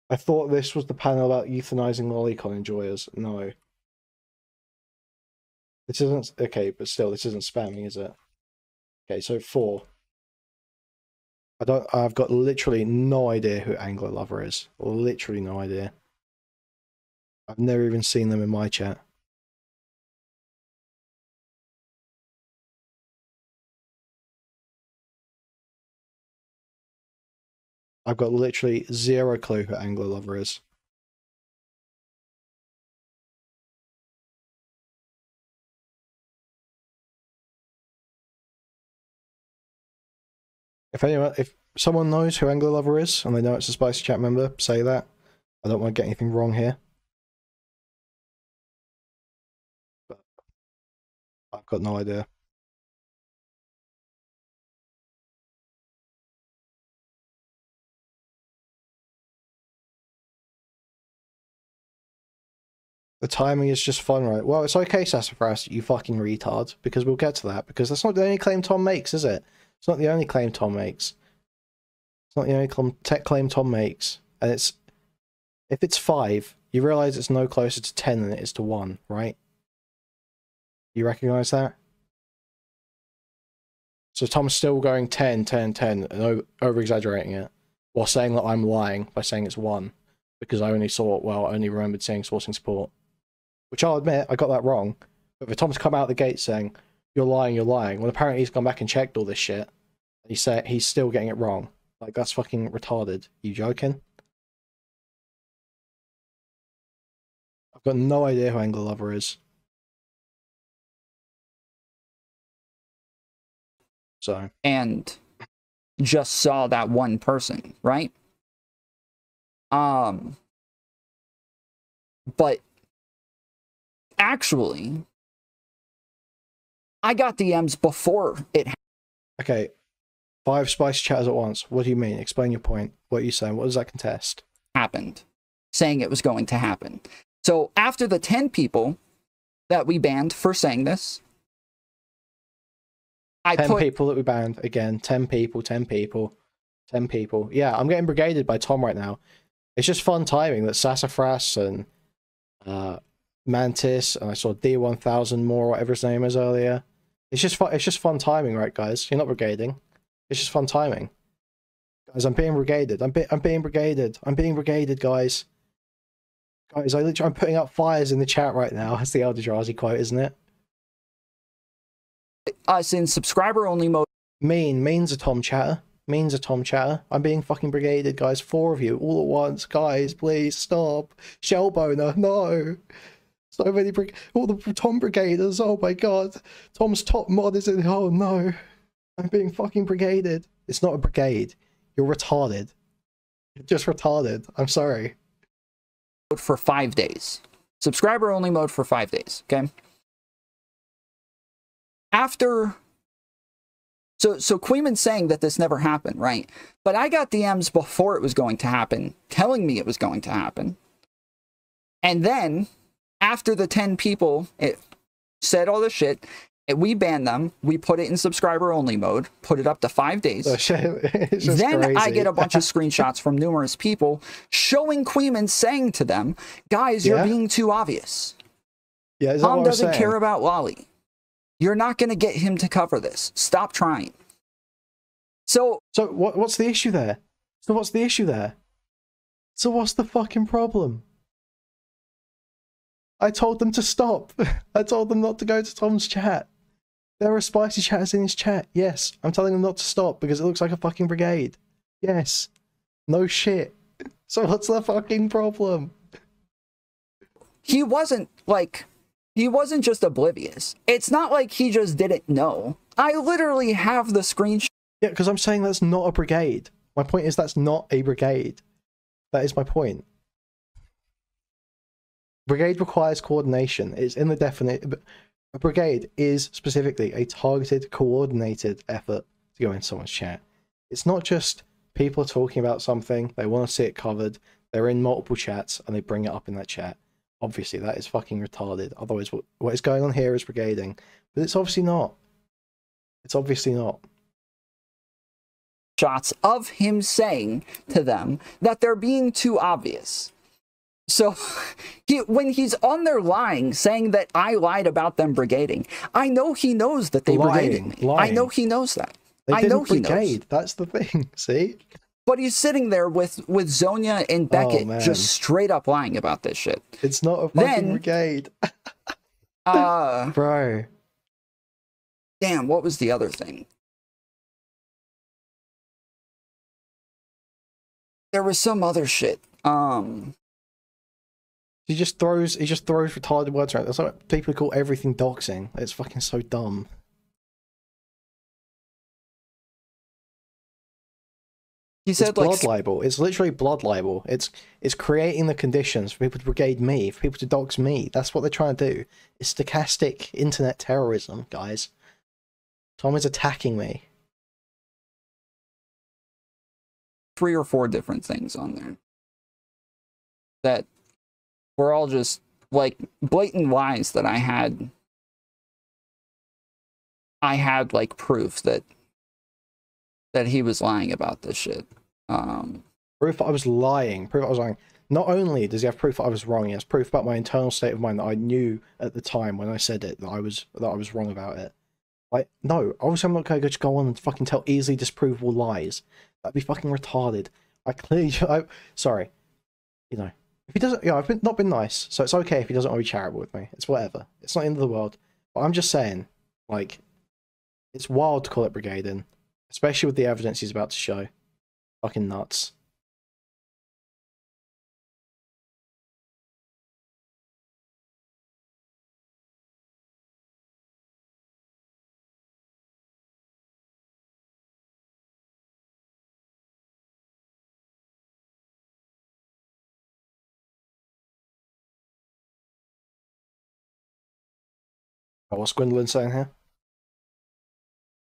I thought this was the panel about euthanizing lolicon enjoyers. No. This isn't... Okay, but still, this isn't spamming, is it? Okay, so 4. I've got literally no idea who Anglo Lover is. Literally no idea. I've never even seen them in my chat. I've got literally zero clue who Anglo Lover is. If someone knows who Anglo Lover is and they know it's a Spicy Chat member, say that. I don't want to get anything wrong here. But I've got no idea. The timing is just fun, right? Well, it's okay, Sassafras, you fucking retard, because we'll get to that, because that's not the only claim Tom makes, is it? It's not the only claim Tom makes. It's not the only claim Tom makes. And it's... If it's 5, you realise it's no closer to 10 than it is to 1, right? You recognise that? So Tom's still going 10, 10, 10, and over-exaggerating it, while saying that I'm lying by saying it's 1, because I only remembered seeing sourcing support. Which I'll admit, I got that wrong. But if Tom's come out the gate saying, you're lying, well apparently he's gone back and checked all this shit. He said he's still getting it wrong. Like, that's fucking retarded. You joking? I've got no idea who Anglo Lover is. So. And just saw that one person, right? But actually, I got DMs before it happened. Okay, 5 Spicy Chatters at once. What do you mean? Explain your point. What are you saying? What does that contest? Happened, saying it was going to happen. So after the 10 people that we banned for saying this, 10 people that we banned. Again, 10 people, 10 people, 10 people. Yeah, I'm getting brigaded by Tom right now. It's just fun timing that Sassafras and Mantis, and I saw D1000 more, whatever his name is earlier. It's just fun timing, right, guys? You're not brigading. It's just fun timing. Guys, I'm being brigaded. I'm being brigaded. I'm being brigaded, guys. Guys, I'm putting up fires in the chat right now. That's the Eldrazi quote, isn't it? Us in subscriber only mode. Means a Tom chatter. Means a Tom chatter. I'm being fucking brigaded, guys. 4 of you all at once. Guys, please stop. Shellboner, no. So many all the Tom brigaders. Oh my god. Tom's top mod is in. Oh no. I'm being fucking brigaded. It's not a brigade. You're retarded. You're just retarded. I'm sorry. For 5 days. Subscriber only mode for 5 days. Okay. After. So Kuihman's saying that this never happened, right? But I got DMs before it was going to happen, telling me it was going to happen. And then, after the 10 people it said all this shit, we banned them, we put it in subscriber only mode, put it up to 5 days. Oh, shit. Then crazy. I get a bunch of screenshots from numerous people showing Kuihman saying to them, guys, you're being too obvious. Yeah, Tom doesn't care about Lolly. You're not going to get him to cover this. Stop trying. So what's the issue there? So what's the issue there? So what's the fucking problem? I told them to stop. I told them not to go to Tom's chat. There are Spicy Chatters in his chat. Yes, I'm telling them not to stop because it looks like a fucking brigade. Yes. No shit. So what's the fucking problem? He wasn't just oblivious. It's not like he just didn't know. I literally have the screenshot. Yeah, because I'm saying that's not a brigade. My point is that's not a brigade. That is my point. Brigade requires coordination. It's in the definite. A brigade is specifically a targeted, coordinated effort to go in someone's chat. It's not just people talking about something, they want to see it covered, they're in multiple chats, and they bring it up in that chat. Obviously, that is fucking retarded. Otherwise, what is going on here is brigading. But it's obviously not. It's obviously not. Shots of him saying to them that they're being too obvious. So when he's on there lying, saying that I lied about them brigading, I know he knows that they brigaded me. I know he knows that. I know he knows. That's the thing, see? But he's sitting there with Zonia and Beckett just straight up lying about this shit. It's not a fucking brigade. Bro. Damn, what was the other thing? There was some other shit. He just throws retarded words around. That's like people call everything doxing. It's fucking so dumb. He said, it's blood libel. It's literally blood libel. It's creating the conditions for people to brigade me, for people to dox me. That's what they're trying to do. It's stochastic internet terrorism, guys. Tom is attacking me. 3 or 4 different things on there that were all just like blatant lies that I had like proof that he was lying about this shit. Proof that I was lying. Proof that I was lying. Not only does he have proof that I was wrong, he has proof about my internal state of mind that I knew at the time when I said it that I was wrong about it. Like, no, obviously I'm not going to just go on and fucking tell easily disprovable lies. That'd be fucking retarded. Sorry. You know, if he doesn't, I've not been nice, so it's okay if he doesn't want to be charitable with me. It's whatever. It's not the end of the world. But I'm just saying, like, it's wild to call it brigading, especially with the evidence he's about to show. Fucking nuts. Oh, what's Gwendolyn saying here?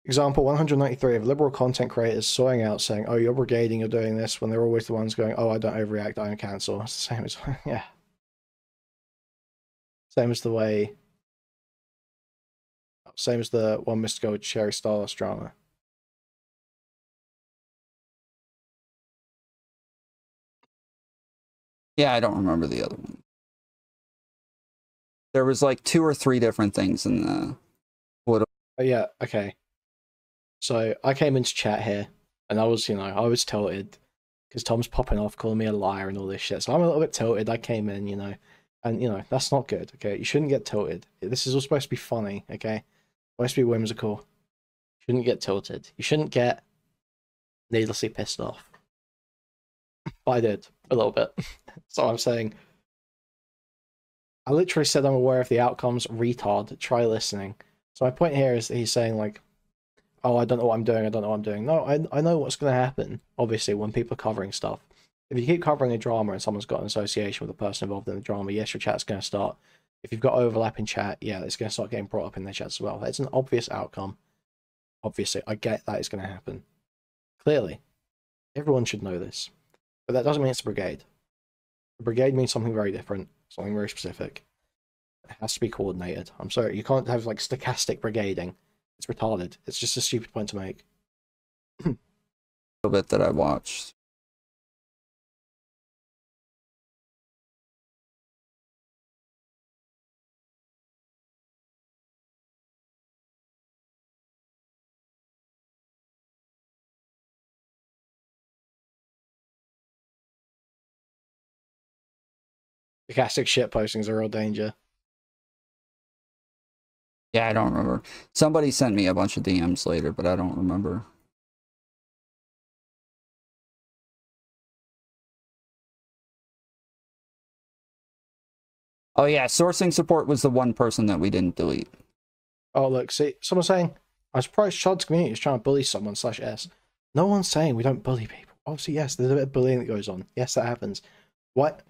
Example 193 of liberal content creators sawing out saying, oh, you're brigading, you're doing this, when they're always the ones going, oh, I don't overreact, I don't cancel. It's the same as, yeah. Same as the one Mr. Gold Cherry Starless drama. Yeah, I don't remember the other one. There was like 2 or 3 different things in the... Oh, yeah, okay. So I came into chat here, and I was tilted, because Tom's popping off, calling me a liar and all this shit. So I'm a little bit tilted. I came in, and, that's not good, okay? You shouldn't get tilted. This is all supposed to be funny, okay? It's supposed to be whimsical. You shouldn't get tilted. You shouldn't get needlessly pissed off. But I did, a little bit. So I'm saying... I literally said I'm aware of the outcomes, retard, try listening. So my point here is that he's saying, like, oh, I don't know what I'm doing, I don't know what I'm doing. No, I know what's going to happen, obviously, when people are covering stuff. If you keep covering a drama and someone's got an association with the person involved in the drama, yes, your chat's going to start. If you've got overlap in chat, yeah, it's going to start getting brought up in their chats as well. It's an obvious outcome. Obviously, I get that it's going to happen. Clearly. Everyone should know this. But that doesn't mean it's a brigade. A brigade means something very different. Something very specific. It has to be coordinated. I'm sorry, you can't have like stochastic brigading. It's retarded. It's just a stupid point to make. A little bit that I watched. Stochastic shit postings are a real danger. Yeah, I don't remember. Somebody sent me a bunch of DMs later, but I don't remember. Oh yeah, sourcing support was the one person that we didn't delete. Oh look, see, someone's saying, I'm surprised Chud's community is trying to bully someone /s. No one's saying we don't bully people. Obviously, yes, there's a bit of bullying that goes on. Yes, that happens. What?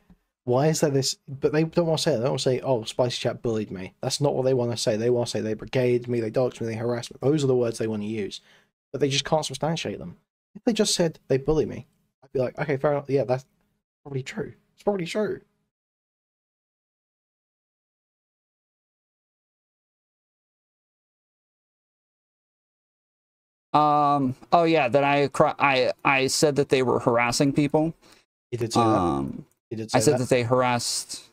Why is there this? But they don't want to say it. They don't want to say, "Oh, Spicy Chat bullied me." That's not what they want to say. They want to say they brigaded me, they dogged me, they harassed me. Those are the words they want to use, but they just can't substantiate them. If they just said they bully me, I'd be like, okay, fair enough. Yeah, that's probably true. It's probably true. Oh yeah, that I said that they were harassing people. You did say that. You did say I said that they harassed.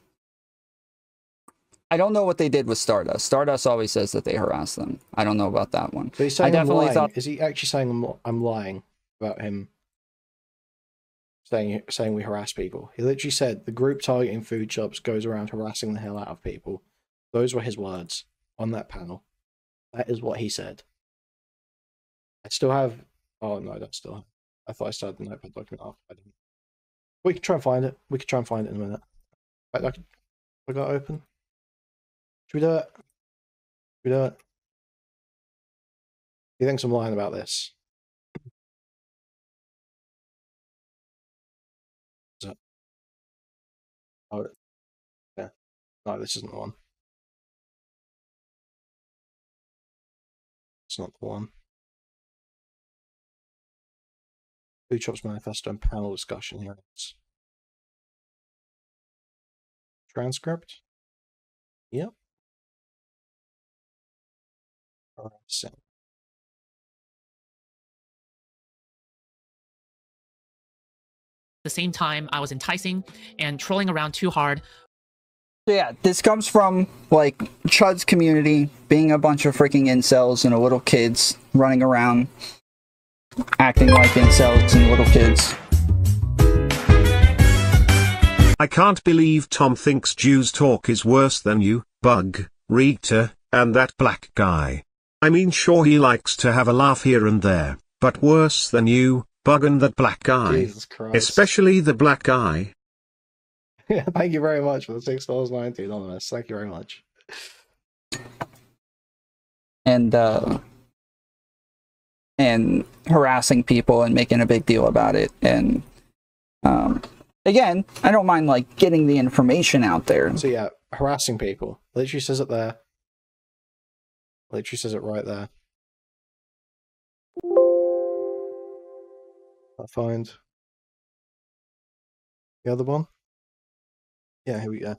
I don't know what they did with Stardust. Stardust always says that they harassed them. I don't know about that one. So he's saying I'm lying. Is he actually saying I'm lying about him saying we harass people? He literally said the group targeting food shops goes around harassing the hell out of people. Those were his words on that panel. That is what he said. I still have. Oh no, that's still. I thought I started the notepad document off. I didn't. We could try and find it. We could try and find it in a minute. Right, I got it open. Should we do it? Should we do it? He thinks I'm lying about this. Is it? Oh, yeah. No, this isn't the one. It's not the one. Food Shops Manifesto and panel discussion here. It's transcript. Yep. All right, so. At the same time, I was enticing and trolling around too hard. So yeah, this comes from like Chud's community being a bunch of freaking incels and little kids running around acting like incels and little kids. I can't believe Tom thinks Jstlk is worse than you, Bug, Rita, and that black guy. I mean, sure, he likes to have a laugh here and there, but worse than you, Bug, and that black guy. Jesus Christ. Especially the black guy. Yeah, thank you very much for the $6.90 anonymous. Thank you very much. And harassing people and making a big deal about it. And again, I don't mind like getting the information out there. So yeah, harassing people. Literally says it there. Literally says it right there. I'll find the other one. Yeah, here we go.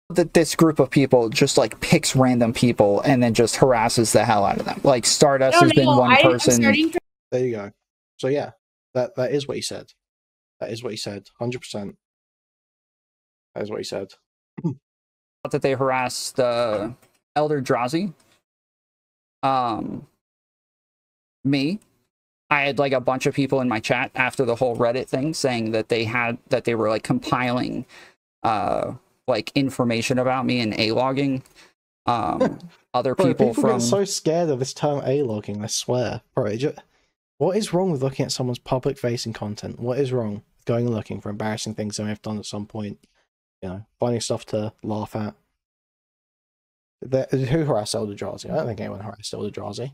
That this group of people just like picks random people and then just harasses the hell out of them. Like Stardust has been one person. There you go. So yeah, that is what he said. That is what he said. 100%. That is what he said. That they harassed Elder Drazi. Me. I had like a bunch of people in my chat after the whole Reddit thing saying that they were like compiling like information about me and A-logging. Other people get so scared of this term A-logging, I swear. Bro, what is wrong with looking at someone's public-facing content? What is wrong with going and looking for embarrassing things they may have done at some point? You know, finding stuff to laugh at. Who harassed Elder Drazi? I don't think anyone harassed Elder Drazi.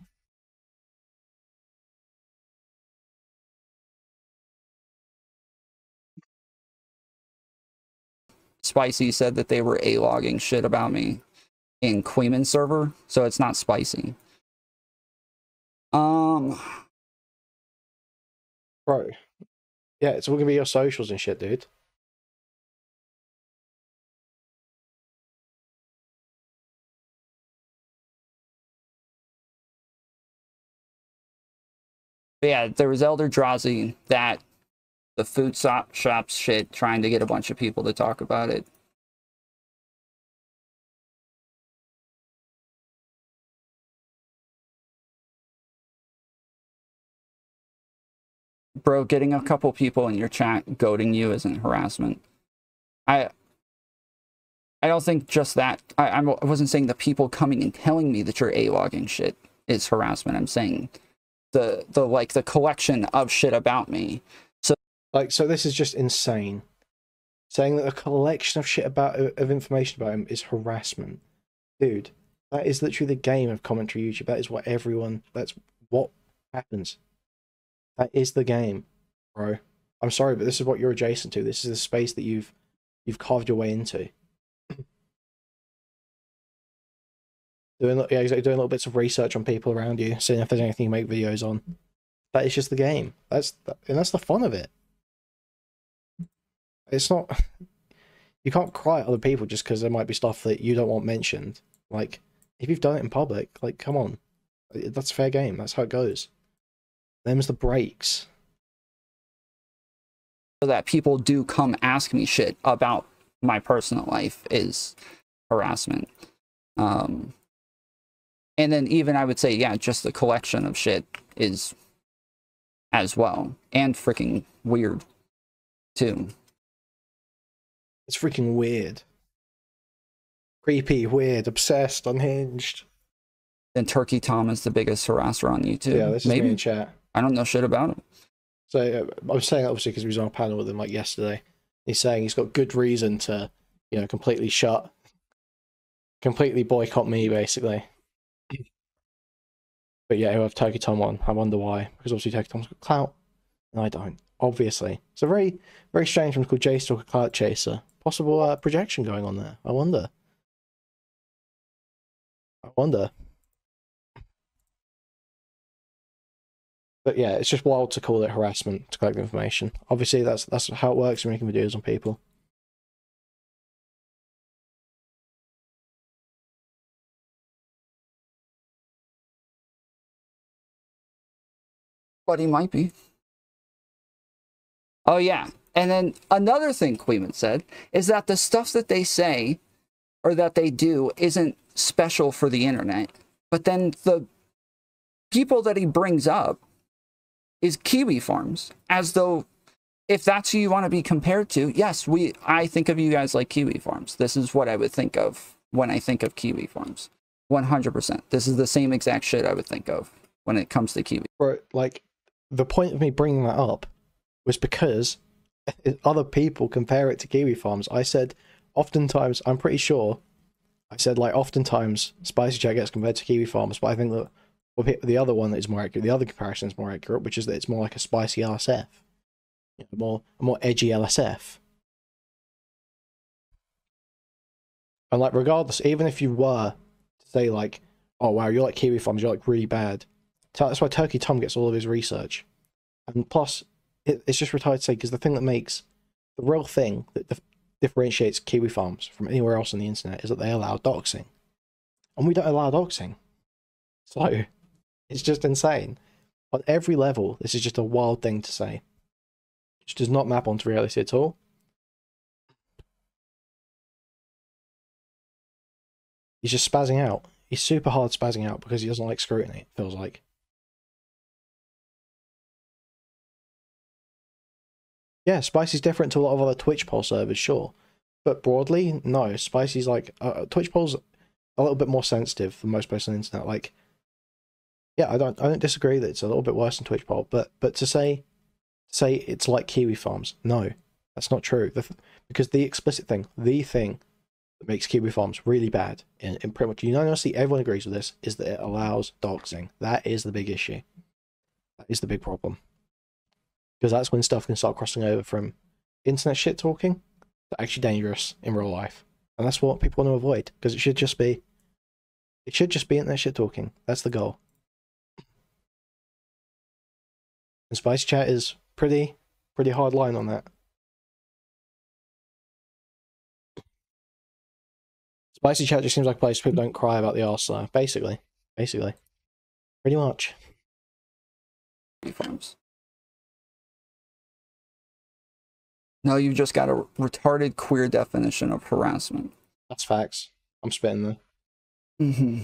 Spicy said that they were A-logging shit about me in Kuihman server, so it's not Spicy. Bro. Yeah, it's all gonna be your socials and shit, dude. But yeah, there was Elder Drazi, that the food shops shit, trying to get a bunch of people to talk about it. Bro, getting a couple people in your chat goading you isn't harassment. I don't think just that. I wasn't saying the people coming and telling me that you're A-logging shit is harassment. I'm saying the collection of shit about me. So this is just insane. Saying that a collection of shit of information about him is harassment. Dude, that is literally the game of commentary YouTube. That is what that's what happens. That is the game, bro. I'm sorry, but this is what you're adjacent to. This is the space that you've you've carved your way into. Doing exactly, doing little bits of research on people around you, seeing if there's anything you make videos on. That is just the game. And that's the fun of it. It's not. You can't cry at other people just because there might be stuff that you don't want mentioned. Like, if you've done it in public, like, come on, that's fair game. That's how it goes. Them's the breaks. So that people do come ask me shit about my personal life is harassment. And then even I would say, yeah, just the collection of shit is as well. And freaking weird, too. It's freaking weird. Creepy, weird, obsessed, unhinged. And Turkey Tom is the biggest harasser on YouTube. Yeah, this is me in chat. I don't know shit about him. So I was saying, obviously, because he was on a panel with him like yesterday. He's saying he's got good reason to, you know, completely boycott me, basically. But yeah, he'll have Turkey Tom on. I wonder why. Because obviously Turkey Tom's got clout, and I don't. Obviously. It's a very, very strange one called Jstlk, a clout chaser. Possible projection going on there. I wonder. But yeah, it's just wild to call it harassment to collect information. Obviously, that's how it works when making videos on people. But he might be. Oh, yeah. And then another thing Kuihman said is that the stuff that they say or that they do isn't special for the internet. But then the people that he brings up is Kiwi Farms, as though if that's who you want to be compared to, yes, I think of you guys like Kiwi Farms. This is what I would think of when I think of Kiwi Farms. 100%. This is the same exact shit I would think of when it comes to Kiwi. Bro, like, the point of me bringing that up was because other people compare it to Kiwi Farms. I said, oftentimes, I'm pretty sure, I said, like, oftentimes, Spicy Chat gets compared to Kiwi Farms, but I think that the other one that is more accurate, the other comparison is more accurate, which is that it's more like a spicy LSF. You know, a more edgy LSF. And, like, regardless, even if you were to say, like, oh, wow, you're like Kiwi Farms, you're, like, really bad. That's why Turkey Tom gets all of his research. And plus, it's just retired to say, because the thing that makes the real thing that differentiates Kiwi Farms from anywhere else on the internet is that they allow doxing. And we don't allow doxing. So, it's just insane. On every level, this is just a wild thing to say. It just does not map onto reality at all. He's just spazzing out. He's super hard spazzing out because he doesn't like scrutiny, it feels like. Yeah, Spicy's different to a lot of other Twitch poll servers, sure. But broadly, no. Spicy's like... Twitch polls a little bit more sensitive than most places on the internet. Like, yeah, I don't disagree that it's a little bit worse than Twitch poll, but to say it's like Kiwi Farms, no, that's not true. Because the explicit thing, the thing that makes Kiwi Farms really bad, in pretty much unanimously everyone agrees with this, is that it allows doxing. That is the big issue. That is the big problem. Because that's when stuff can start crossing over from internet shit talking to actually dangerous in real life. And that's what people want to avoid, because it should just be internet shit talking. That's the goal. And Spicy Chat is pretty hard line on that. Spicy Chat just seems like a place people don't cry about the arse, basically. Pretty much. Farms. No, you just got a retarded queer definition of harassment. That's facts. I'm spitting there. Mm-hmm.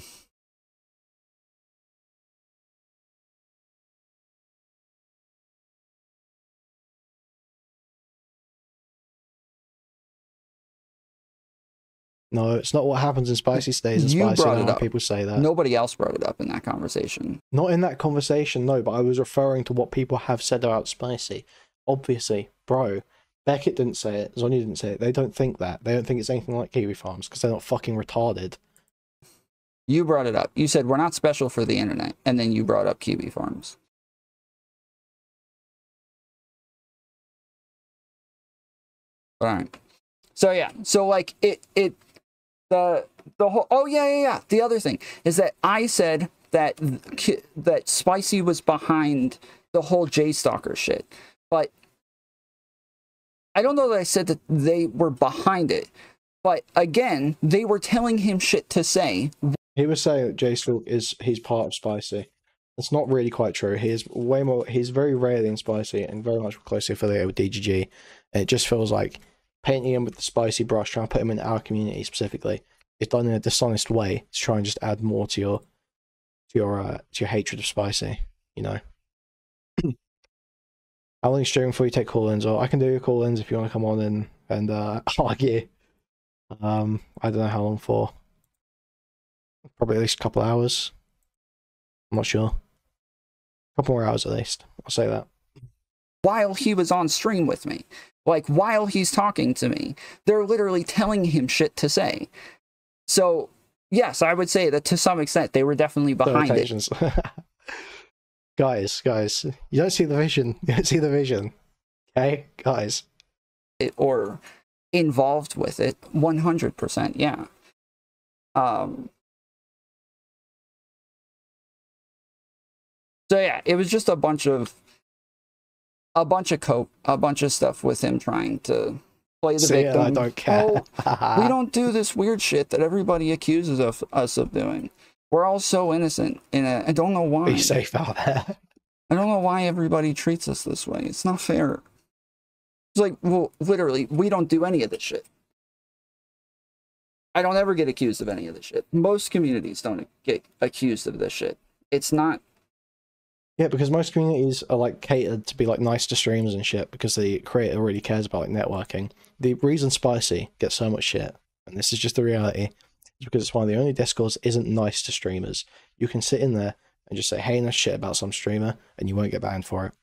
No, it's not what happens in Spicy stays in Spicy. Brought it up. People say that. Nobody else brought it up in that conversation. Not in that conversation, no, but I was referring to what people have said about Spicy. Obviously, bro, Beckett didn't say it, Zonny didn't say it. They don't think that. They don't think it's anything like Kiwi Farms because they're not fucking retarded. You brought it up. You said we're not special for the internet, and then you brought up Kiwi Farms. All right. So yeah, so like the whole, oh yeah. The other thing is that I said that Spicy was behind the whole Jstlk shit, but I don't know that I said that they were behind it. But again, they were telling him shit to say. He was saying that Jstlk he's part of Spicy. That's not really quite true. He's very rarely in Spicy and very much closely affiliated with DGG. And it just feels like painting him with the spicy brush, trying to put him in our community specifically, is done in a dishonest way to try and just add more to your hatred of Spicy, you know. How long are you streaming before you take call-ins? Or I can do your call-ins if you want to come on and argue. I don't know how long for. Probably at least a couple of hours. I'm not sure. A couple more hours at least. I'll say that. While he was on stream with me, like while he's talking to me, they're literally telling him shit to say. So yes, I would say that to some extent they were definitely behind it. Guys, you don't see the vision. You don't see the vision. Okay, guys. Or involved with it, 100%. Yeah. So yeah, it was just a bunch of stuff with him trying to play the victim. I don't care. We don't do this weird shit that everybody accuses us of doing. We're all so innocent, and I don't know why. Be safe out there. I don't know why everybody treats us this way. It's not fair. It's like, well, literally, we don't do any of this shit. I don't ever get accused of any of this shit. Most communities don't get accused of this shit. It's not. Yeah, because most communities are like catered to be like nice to streamers and shit because the creator really cares about like networking. The reason Spicy gets so much shit, and this is just the reality, is because it's one of the only Discords isn't nice to streamers. You can sit in there and just say heinous shit about some streamer and you won't get banned for it.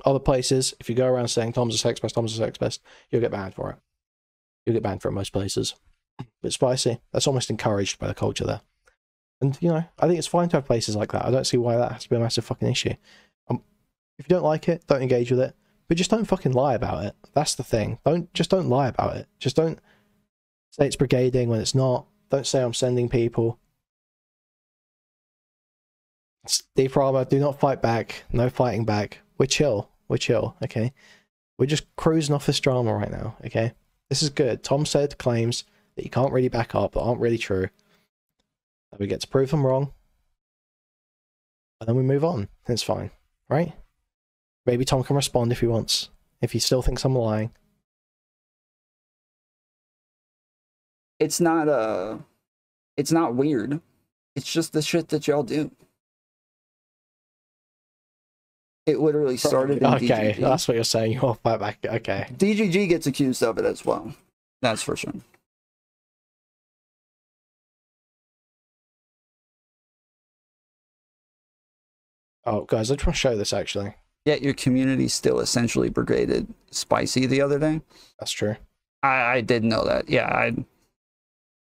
Other places, if you go around saying Tom's a sex pest, you'll get banned for it. You'll get banned for it most places. But Spicy, that's almost encouraged by the culture there. And, you know, I think it's fine to have places like that. I don't see why that has to be a massive fucking issue. If you don't like it, don't engage with it. But just don't fucking lie about it. That's the thing. Don't lie about it. Just don't say it's brigading when it's not. Don't say I'm sending people. Steve Rama, do not fight back. No fighting back. We're chill. We're chill, okay? We're just cruising off this drama right now, okay? This is good. Tom said claims that you can't really back up, that aren't really true. And we get to prove them wrong. And then we move on. It's fine, right? Maybe Tom can respond if he wants. If he still thinks I'm lying. It's not weird. It's just the shit that y'all do. It literally started in okay, DGG. That's what you're saying. You'll fight back. Okay. DGG gets accused of it as well. That's for sure. Oh, guys, I just want to show this, actually. Yet your community still essentially brigaded Spicy the other day. That's true. I did know that. Yeah,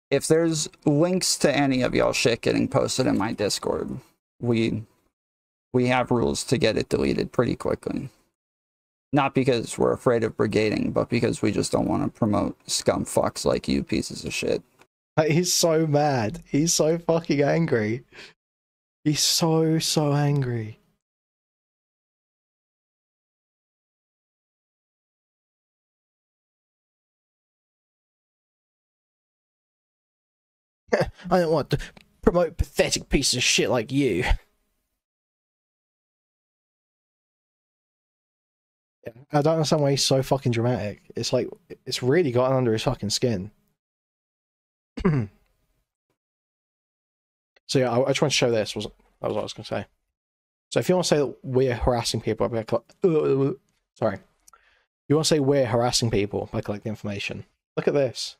if there's links to any of y'all shit getting posted in my Discord, we have rules to get it deleted pretty quickly. Not because we're afraid of brigading, but because we just don't want to promote scum fucks like you pieces of shit. He's so mad. He's so fucking angry. He's so angry. I don't want to promote pathetic pieces of shit like you. I don't understand why he's so fucking dramatic. It's like, it's really gotten under his fucking skin. So yeah, I just want to show this. That was what I was going to say. So if you want to say that we're harassing people by sorry. You want to say we're harassing people by collecting information. Look at this.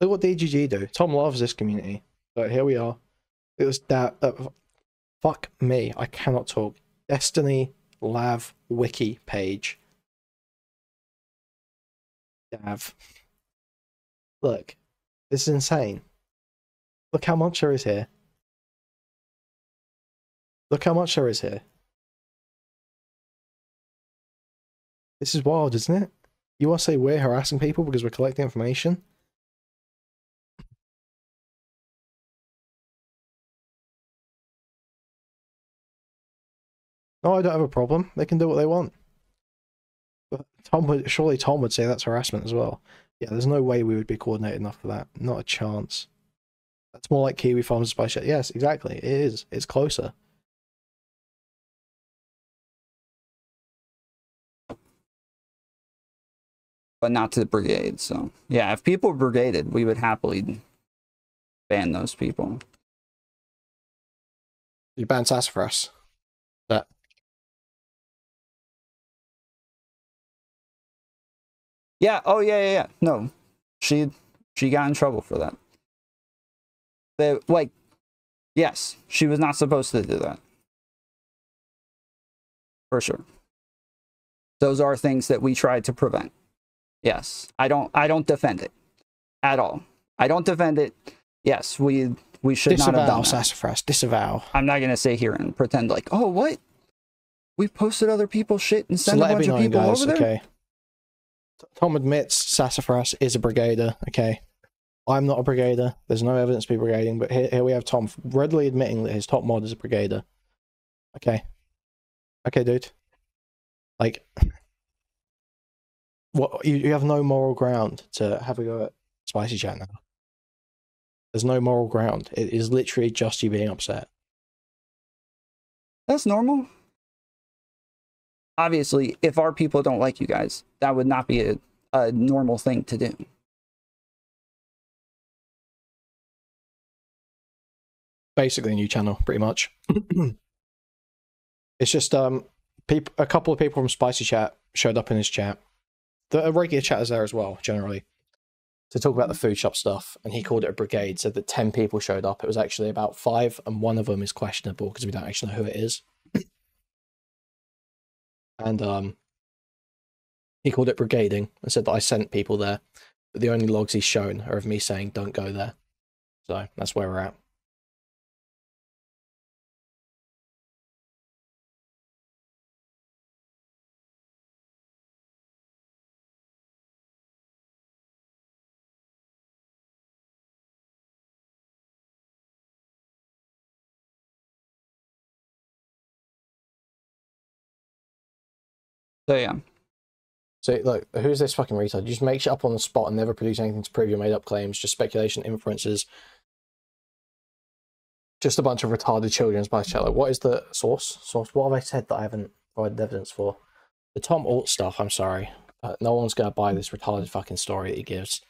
Look what DGG do. Tom loves this community. But here we are. It was that... fuck me. I cannot talk. Destiny Lav Wiki page. Dav. Look. This is insane. Look how much there is here. Look how much there is here. This is wild, isn't it? You want to say we're harassing people because we're collecting information? No, I don't have a problem. They can do what they want. But surely Tom would say that's harassment as well. Yeah, there's no way we would be coordinated enough for that. Not a chance. That's more like Kiwi Farms and Spice Chat. Yes, exactly. It is. It's closer. But not to the brigade, so... Yeah, if people were brigaded, we would happily ban those people. You ban Sassafras. That. Yeah, oh yeah. No. She got in trouble for that. Like, yes, she was not supposed to do that. For sure. Those are things that we tried to prevent. Yes, I don't defend it at all. I don't defend it. Yes, we should not have done that. Sassafras, disavow. I'm not gonna sit here and pretend like, oh, what? We posted other people's shit and sent a bunch of people over there. Okay. Tom admits Sassafras is a brigader. Okay, I'm not a brigader. There's no evidence to be brigading, but here we have Tom readily admitting that his top mod is a brigader. Okay, dude. Like. What you have no moral ground to have a go at Spicy Chat now. There's no moral ground. It is literally just you being upset. That's normal. Obviously, if our people don't like you guys, that would not be a normal thing to do. Basically a new channel, pretty much. It's just a couple of people from Spicy Chat showed up in his chat. The regular chat is there as well, generally, to talk about the food shop stuff, and he called it a brigade, said that 10 people showed up. It was actually about 5, and one of them is questionable because we don't actually know who it is. And he called it brigading and said that I sent people there, but the only logs he's shown are of me saying don't go there. So that's where we're at. So yeah. So look, who's this fucking retard? You just make shit up on the spot and never produce anything to prove your made up claims, just speculation, inferences. Just a bunch of retarded children's by chat. Like, what is the source? What have I said that I haven't provided evidence for? The Tom Alt stuff, I'm sorry. No one's gonna buy this retarded fucking story that he gives.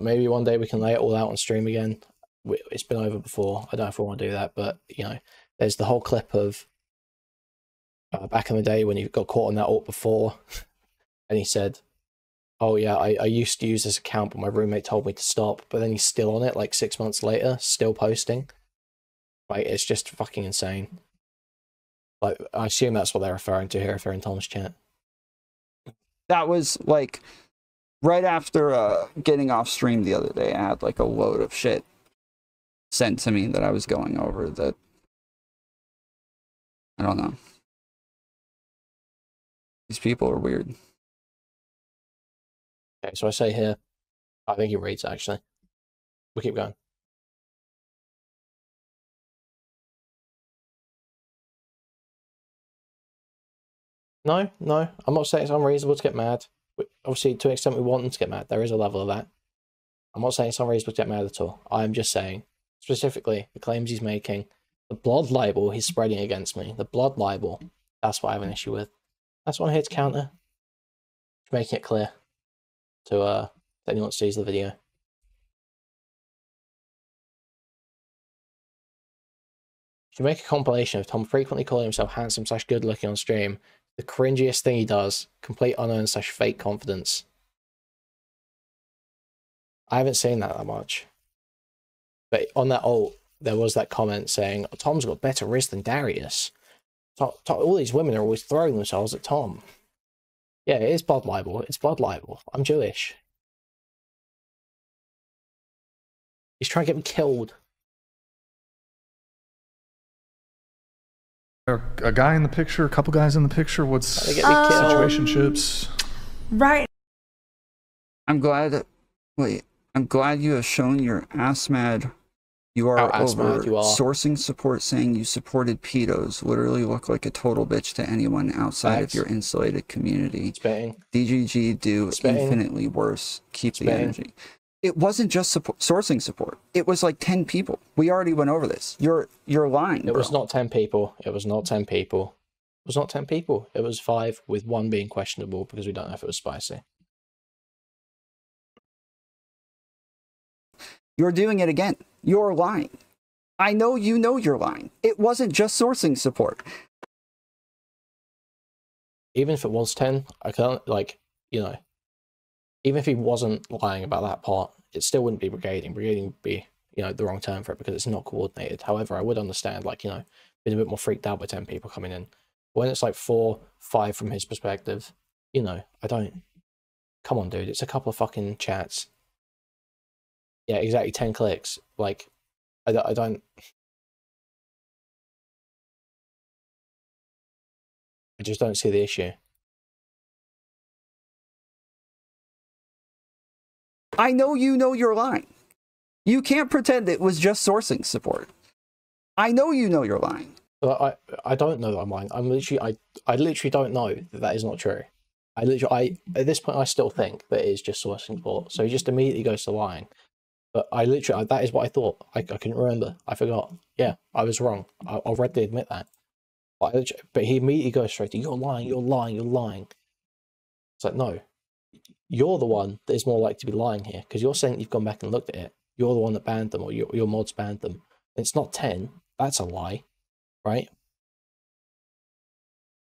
Maybe one day we can lay it all out on stream again. It's been over before. I don't know if we want to do that, but you know, there's the whole clip of back in the day when he got caught on that alt before, and he said, "Oh yeah, I used to use this account, but my roommate told me to stop." But then he's still on it, like 6 months later, still posting. Like, it's just fucking insane. Like, I assume that's what they're referring to here if they're in Tom's chat. That was like right after getting off stream the other day. I had like a load of shit sent to me that I was going over that I don't know. These people are weird. Okay, so I say here, I think he reads actually. We keep going. No, I'm not saying it's unreasonable to get mad. Obviously, to an extent, we want them to get mad. There is a level of that. I'm not saying it's unreasonable to get mad at all. I'm just saying, specifically, the claims he's making, the blood libel he's spreading against me, the blood libel, that's what I have an issue with. That's what I'm here to counter. Making it clear to anyone that sees the video. Should make a compilation of Tom frequently calling himself handsome / good looking on stream. The cringiest thing he does, complete unearned / fake confidence. I haven't seen that much. But on that alt, there was that comment saying, oh, Tom's got better wrist than Darius. All these women are always throwing themselves at Tom. Yeah, it is blood libel. It's blood libel. I'm Jewish. He's trying to get me killed. A guy in the picture, a couple guys in the picture. What's Trying to get me killed. situationships? Right I'm glad. Wait, I'm glad you have shown your ass mad. You are How ass over mad you are. sourcing support, saying you supported pedos. Literally look like a total bitch to anyone outside Facts. of your insulated community. Spitting. DGG do Spitting. infinitely worse. Keep the Spitting. energy. It wasn't just sourcing support. It was like 10 people. We already went over this. You're lying. It bro. was not 10 people. It was not 10 people. It was not 10 people. It was 5, with 1 being questionable because we don't know if it was spicy. You're doing it again. You're lying. I know you know you're lying. It wasn't just sourcing support. Even if it was 10, I can't, like, you know, even if he wasn't lying about that part, it still wouldn't be brigading. Brigading would be, you know, the wrong term for it because it's not coordinated. However, I would understand, like, you know, being a bit more freaked out by 10 people coming in. When it's like 4, 5 from his perspective, you know, I don't. Come on, dude. It's a couple of fucking chats. Yeah, exactly. 10 clicks. Like, I don't. I just don't see the issue. I know you know you're lying. You can't pretend it was just sourcing support. I know you know you're lying. I don't know that I'm lying. I literally don't know that that is not true. At this point, I still think that it is just sourcing support. So he just immediately goes to lying. But that is what I thought. I couldn't remember. I forgot. Yeah, I was wrong. I'll readily admit that. But he immediately goes straight to, you're lying, you're lying, you're lying. It's like, no. You're the one that is more likely to be lying here, because you're saying you've gone back and looked at it. You're the one that banned them, or your mods banned them. It's not 10. That's a lie, right?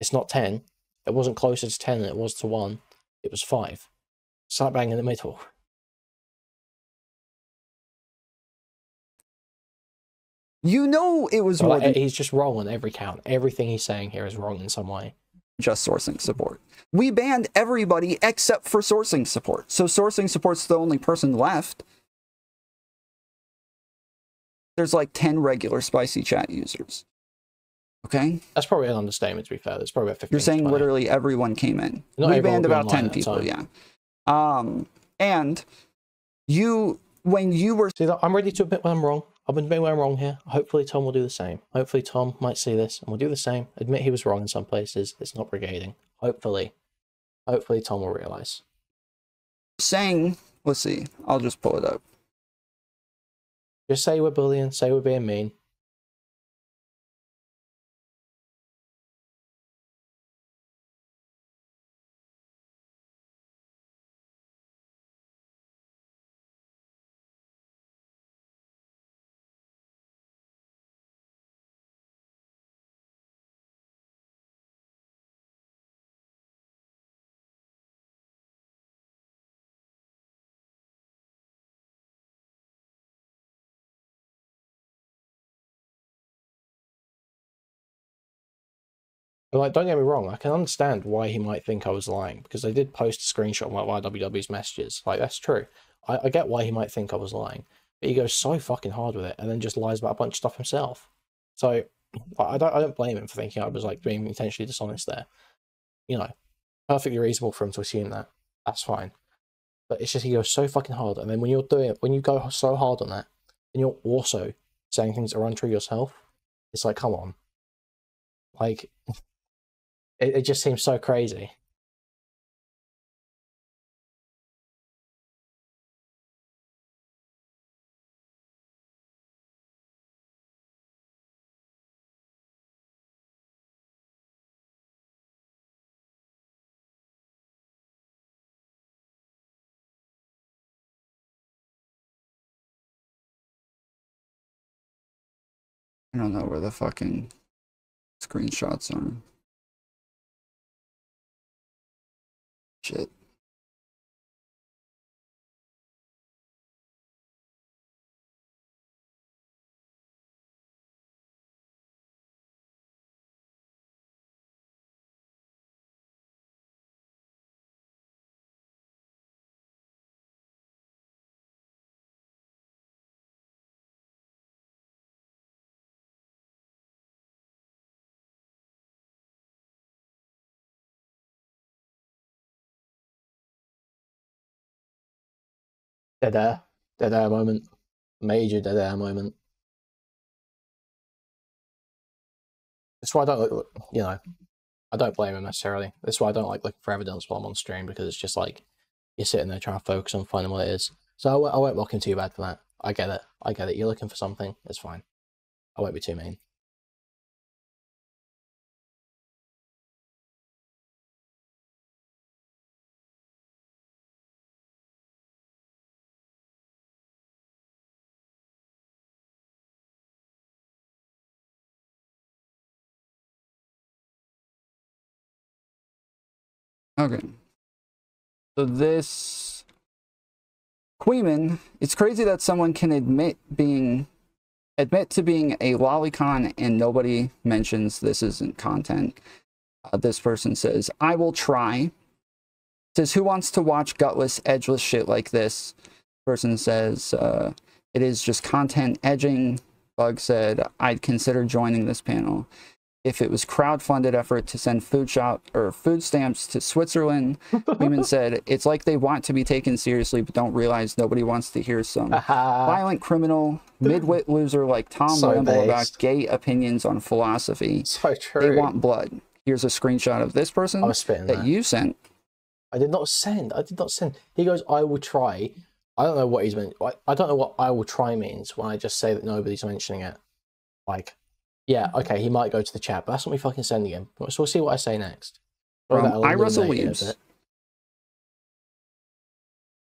It's not 10. It wasn't closer to 10 than it was to 1. It was 5. Slap bang in the middle. You know it was more than He's just wrong on every count. Everything he's saying here is wrong in some way. just sourcing support. We banned everybody except for sourcing support. So sourcing support's the only person left. There's like 10 regular spicy chat users. Okay? That's probably an understatement, to be fair. That's probably about 15. You're saying 20. literally everyone came in. Not we everyone banned will be about online 10 at the people, time. yeah. And you, when you were... See, I'm ready to admit when I'm wrong. I've been admitting when I'm wrong here. Hopefully Tom will do the same. Hopefully Tom might see this and will do the same. Admit he was wrong in some places. It's not brigading. Hopefully. Hopefully Tom will realise. saying... Let's see. I'll just pull it up. Just say we're bullying. Say we're being mean. Like, don't get me wrong, I can understand why he might think I was lying, because I did post a screenshot of my YWW's messages. Like, that's true. I get why he might think I was lying. But he goes so fucking hard with it and then just lies about a bunch of stuff himself. So I don't blame him for thinking I was like being intentionally dishonest there. You know, perfectly reasonable for him to assume that. That's fine. But it's just he goes so fucking hard, and then when you go so hard on that, and you're also saying things that are untrue yourself, it's like, come on. Like, it just seems so crazy. I don't know where the fucking screenshots are. Shit. Dead air. Dead air moment. Major dead air moment. That's why I don't look, you know, I don't blame him necessarily. That's why I don't like looking for evidence while I'm on stream, because it's just like, you're sitting there trying to focus on finding what it is. So I won't mock him too bad for that. I get it. I get it. You're looking for something. It's fine. I won't be too mean. Okay. So this Kuihman, it's crazy that someone can admit to being a lolicon and nobody mentions this isn't content. This person says, I will try. Says, who wants to watch gutless, edgeless shit like this? Person says, it is just content edging. Bug said, I'd consider joining this panel if it was crowdfunded effort to send food stamps to Switzerland. Kuihman said, it's like they want to be taken seriously, but don't realize nobody wants to hear some violent criminal, mid-wit loser like Tom ramble about gay opinions on philosophy. So true. They want blood. Here's a screenshot of this person that you sent. I did not send. I did not send. He goes, I will try. I don't know what he's meant. I don't know what I will try means when I just say that nobody's mentioning it. Like, yeah, okay, he might go to the chat, but that's not me fucking sending him. So we'll see what I say next. Russell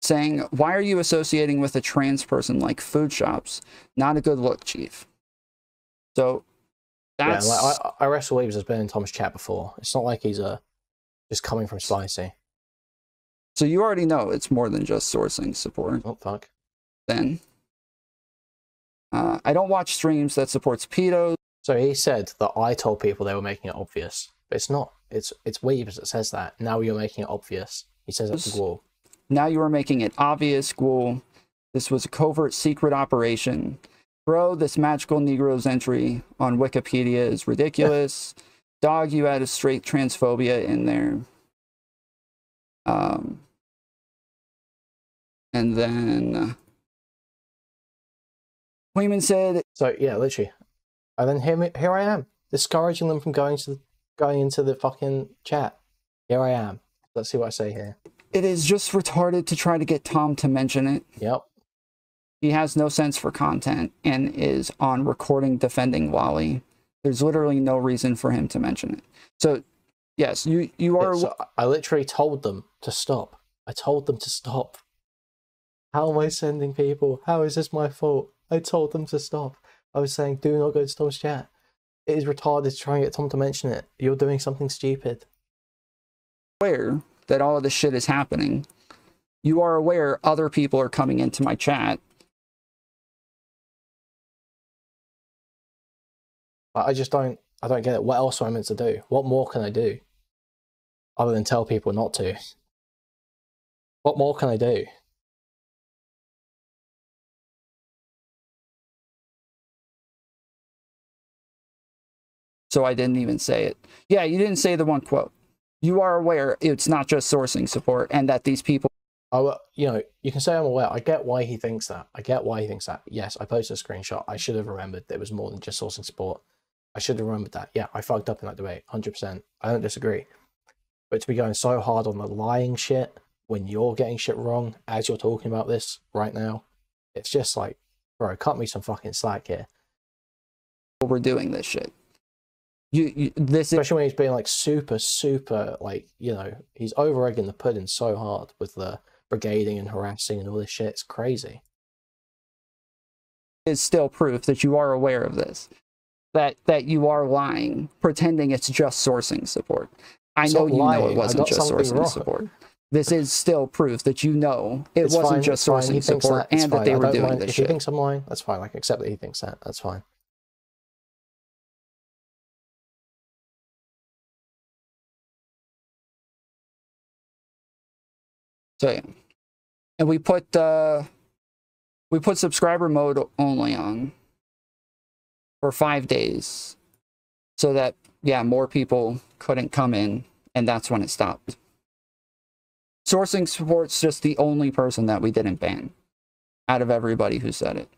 saying, why are you associating with a trans person like food shops? Not a good look, Chief. So that's... Yeah, like, I Russell Weaves has been in Tom's chat before. It's not like he's just coming from Spicy. So you already know it's more than just sourcing support. Oh, fuck. Then. I don't watch streams that supports pedos. So he said that I told people they were making it obvious. But it's not. It's Weaves that says that. Now you're making it obvious. He says that to Gwal. Now you are making it obvious, Gwal. This was a covert secret operation. Bro, this magical Negro's entry on Wikipedia is ridiculous. Dog, you had a straight transphobia in there. And then Kuihman said... So, yeah, literally. And then here I am, discouraging them from going into the fucking chat. Here I am. Let's see what I say here. It is just retarded to try to get Tom to mention it. Yep. He has no sense for content and is on recording defending Wally. There's literally no reason for him to mention it. So, yes, you are... So I literally told them to stop. I told them to stop. How am I sending people? How is this my fault? I told them to stop. I was saying, do not go to Tom's chat. It is retarded to try and get Tom to mention it. You're doing something stupid. Aware that all of this shit is happening. You are aware other people are coming into my chat. I don't get it. What else am I meant to do? What more can I do? Other than tell people not to. What more can I do? So I didn't even say it. Yeah, you didn't say the one quote. You are aware it's not just sourcing support and that these people... Oh, you know, you can say I'm aware. I get why he thinks that. I get why he thinks that. Yes, I posted a screenshot. I should have remembered that it was more than just sourcing support. I should have remembered that. Yeah, I fucked up in that debate, 100%. I don't disagree. But to be going so hard on the lying shit when you're getting shit wrong as you're talking about this right now, it's just like, bro, cut me some fucking slack here. We're doing this shit. Especially when he's being like super, like, you know, he's over egging the pudding so hard with the brigading and harassing and all this shit. It's crazy. Is still proof that you are aware of this. That you are lying, pretending it's just sourcing support. I know you know it wasn't just sourcing support. This is still proof that you know it wasn't just sourcing support and that they were doing this shit. If he thinks I'm lying, that's fine. I can accept that he thinks that. That's fine. So yeah, and we put subscriber mode only on for 5 days, so that yeah, more people couldn't come in, and that's when it stopped. Sourcing support's just the only person that we didn't ban. out of everybody who said it.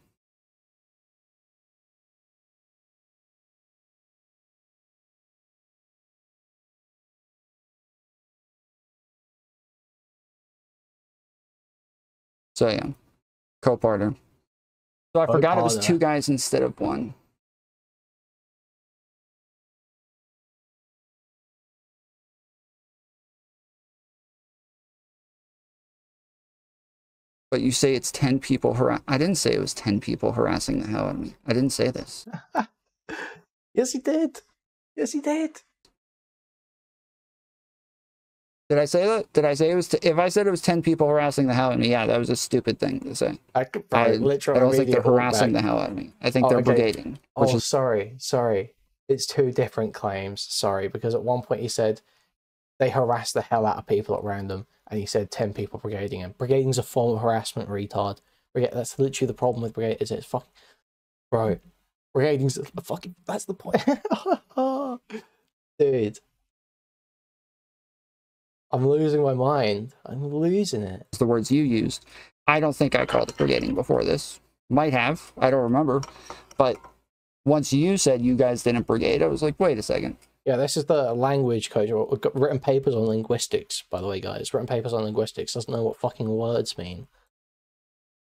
So yeah, co-partner. So I forgot it was 2 guys instead of 1. But you say it's 10 people I didn't say it was 10 people harassing the hell out of me. I didn't say this. Yes, he did. Yes, he did. Did I say that? Did I say it was? If I said it was 10 people harassing the hell out of me, yeah, that was a stupid thing to say. I don't think they're harassing the hell out of me. I think they're brigading. Oh, sorry. It's 2 different claims. Sorry, because at one point he said they harass the hell out of people at random, and he said 10 people brigading him. Brigading's a form of harassment, retard. That's literally the problem with brigade. Is it's fucking, bro. Brigading's fucking. That's the point, dude. I'm losing my mind. I'm losing it. The words you used. I don't think I called it brigading before this. Might have. I don't remember. But once you said you guys didn't brigade, I was like, wait a second. Yeah, this is the language coach. We've got written papers on linguistics, by the way, guys. Written papers on linguistics. Doesn't know what fucking words mean.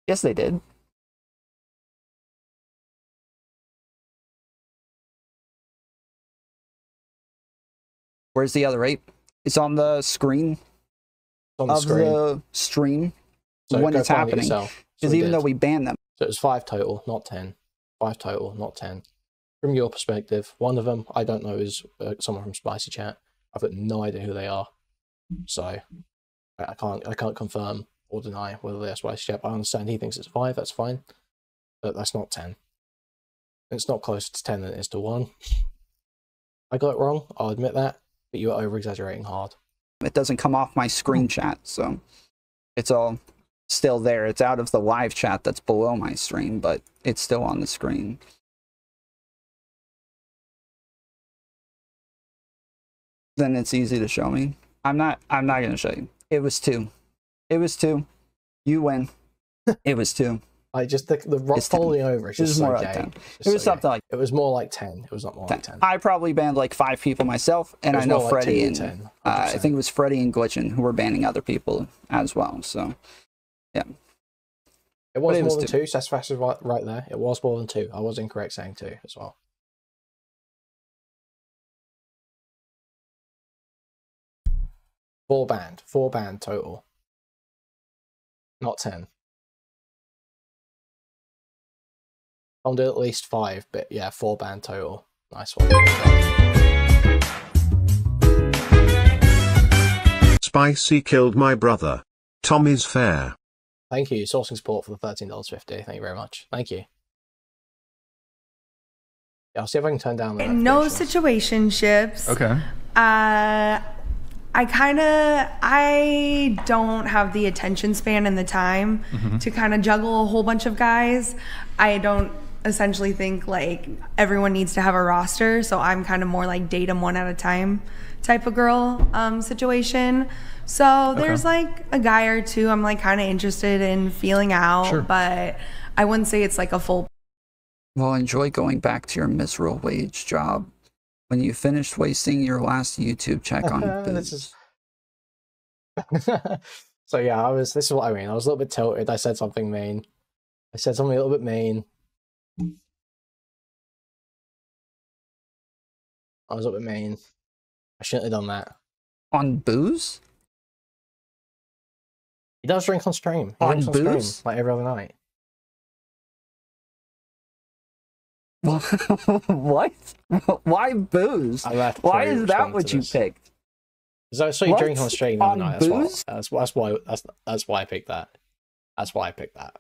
Yes, they did. Where's the other 8? It's on the screen of the stream when it's happening. Because even though we banned them. So it was 5 total, not 10. 5 total, not 10. From your perspective, one of them, I don't know, is someone from Spicy Chat. I've got no idea who they are. So I can't confirm or deny whether they're Spicy Chat. I understand he thinks it's 5, that's fine. But that's not 10. It's not closer to 10 than it is to 1. I got it wrong, I'll admit that. But you are over-exaggerating hard. It doesn't come off my screen chat, so it's all still there. It's out of the live chat that's below my stream, but it's still on the screen. Then it's easy to show me. I'm not gonna show you. It was 2. It was 2. You win. It was 2. I just the rock falling over. It's just more so like gay. 10. It was something like. It was more like 10. It was not more 10. like 10. I probably banned like 5 people myself, and I know Freddie and 10, I think it was Freddie and Glitchin who were banning other people as well. So, yeah. It was more than 2. So that's fast right there. It was more than 2. I was incorrect saying 2 as well. Four banned total. Not 10. I'll do at least 5, but yeah, 4 banned total. Nice one. Spicy killed my brother. Tom is fair. Thank you. Sourcing support for the $13.50. Thank you very much. Thank you. Yeah, I'll see if I can turn down the no situationships. Okay. I don't have the attention span and the time to kind of juggle a whole bunch of guys. I don't essentially think like everyone needs to have a roster, so I'm kind of more like date them one at a time type of girl situation. So there's like a guy or 2 I'm like kind of interested in feeling out, but I wouldn't say it's like a full. Well, enjoy going back to your miserable wage job when you finished wasting your last YouTube check on booze. So yeah, this is what I mean. I was a little bit tilted. I said something mean. I said something a little bit mean. I was a little bit mean. I shouldn't have done that. On booze? He does drink on stream. He on booze? Stream, like every other night. What? Why booze? Why is that what you picked? Because I saw you drink on stream the other night. Booze? That's why I picked that. That's why I picked that.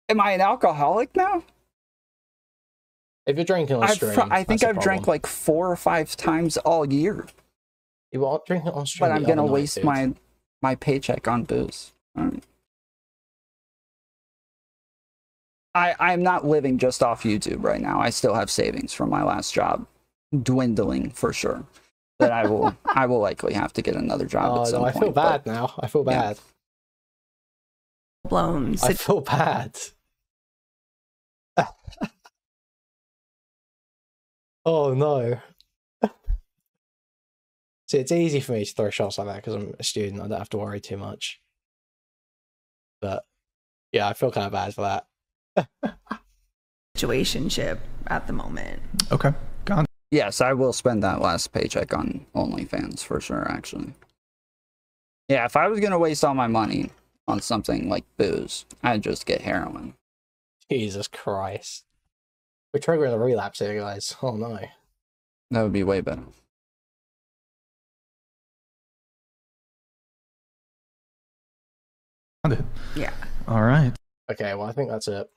Am I an alcoholic now? If you're drinking on stream, I think I've drank like 4 or 5 times all year. You are drinking on stream, but I'm gonna waste my paycheck on booze. All right. I'm not living just off YouTube right now. I still have savings from my last job, dwindling for sure. that I will likely have to get another job at some no, I point. feel bad now. I feel bad. Blown. I feel bad. Oh no. See, it's easy for me to throw shots like that because I'm a student. I don't have to worry too much. But yeah, I feel kind of bad for that. Situationship at the moment. Okay. Gone. Yes, I will spend that last paycheck on OnlyFans for sure, actually. Yeah, if I was going to waste all my money on something like booze, I'd just get heroin. Jesus Christ. We're triggering a relapse here, guys. Oh no. That would be way better. Yeah. All right. Okay, well, I think that's it.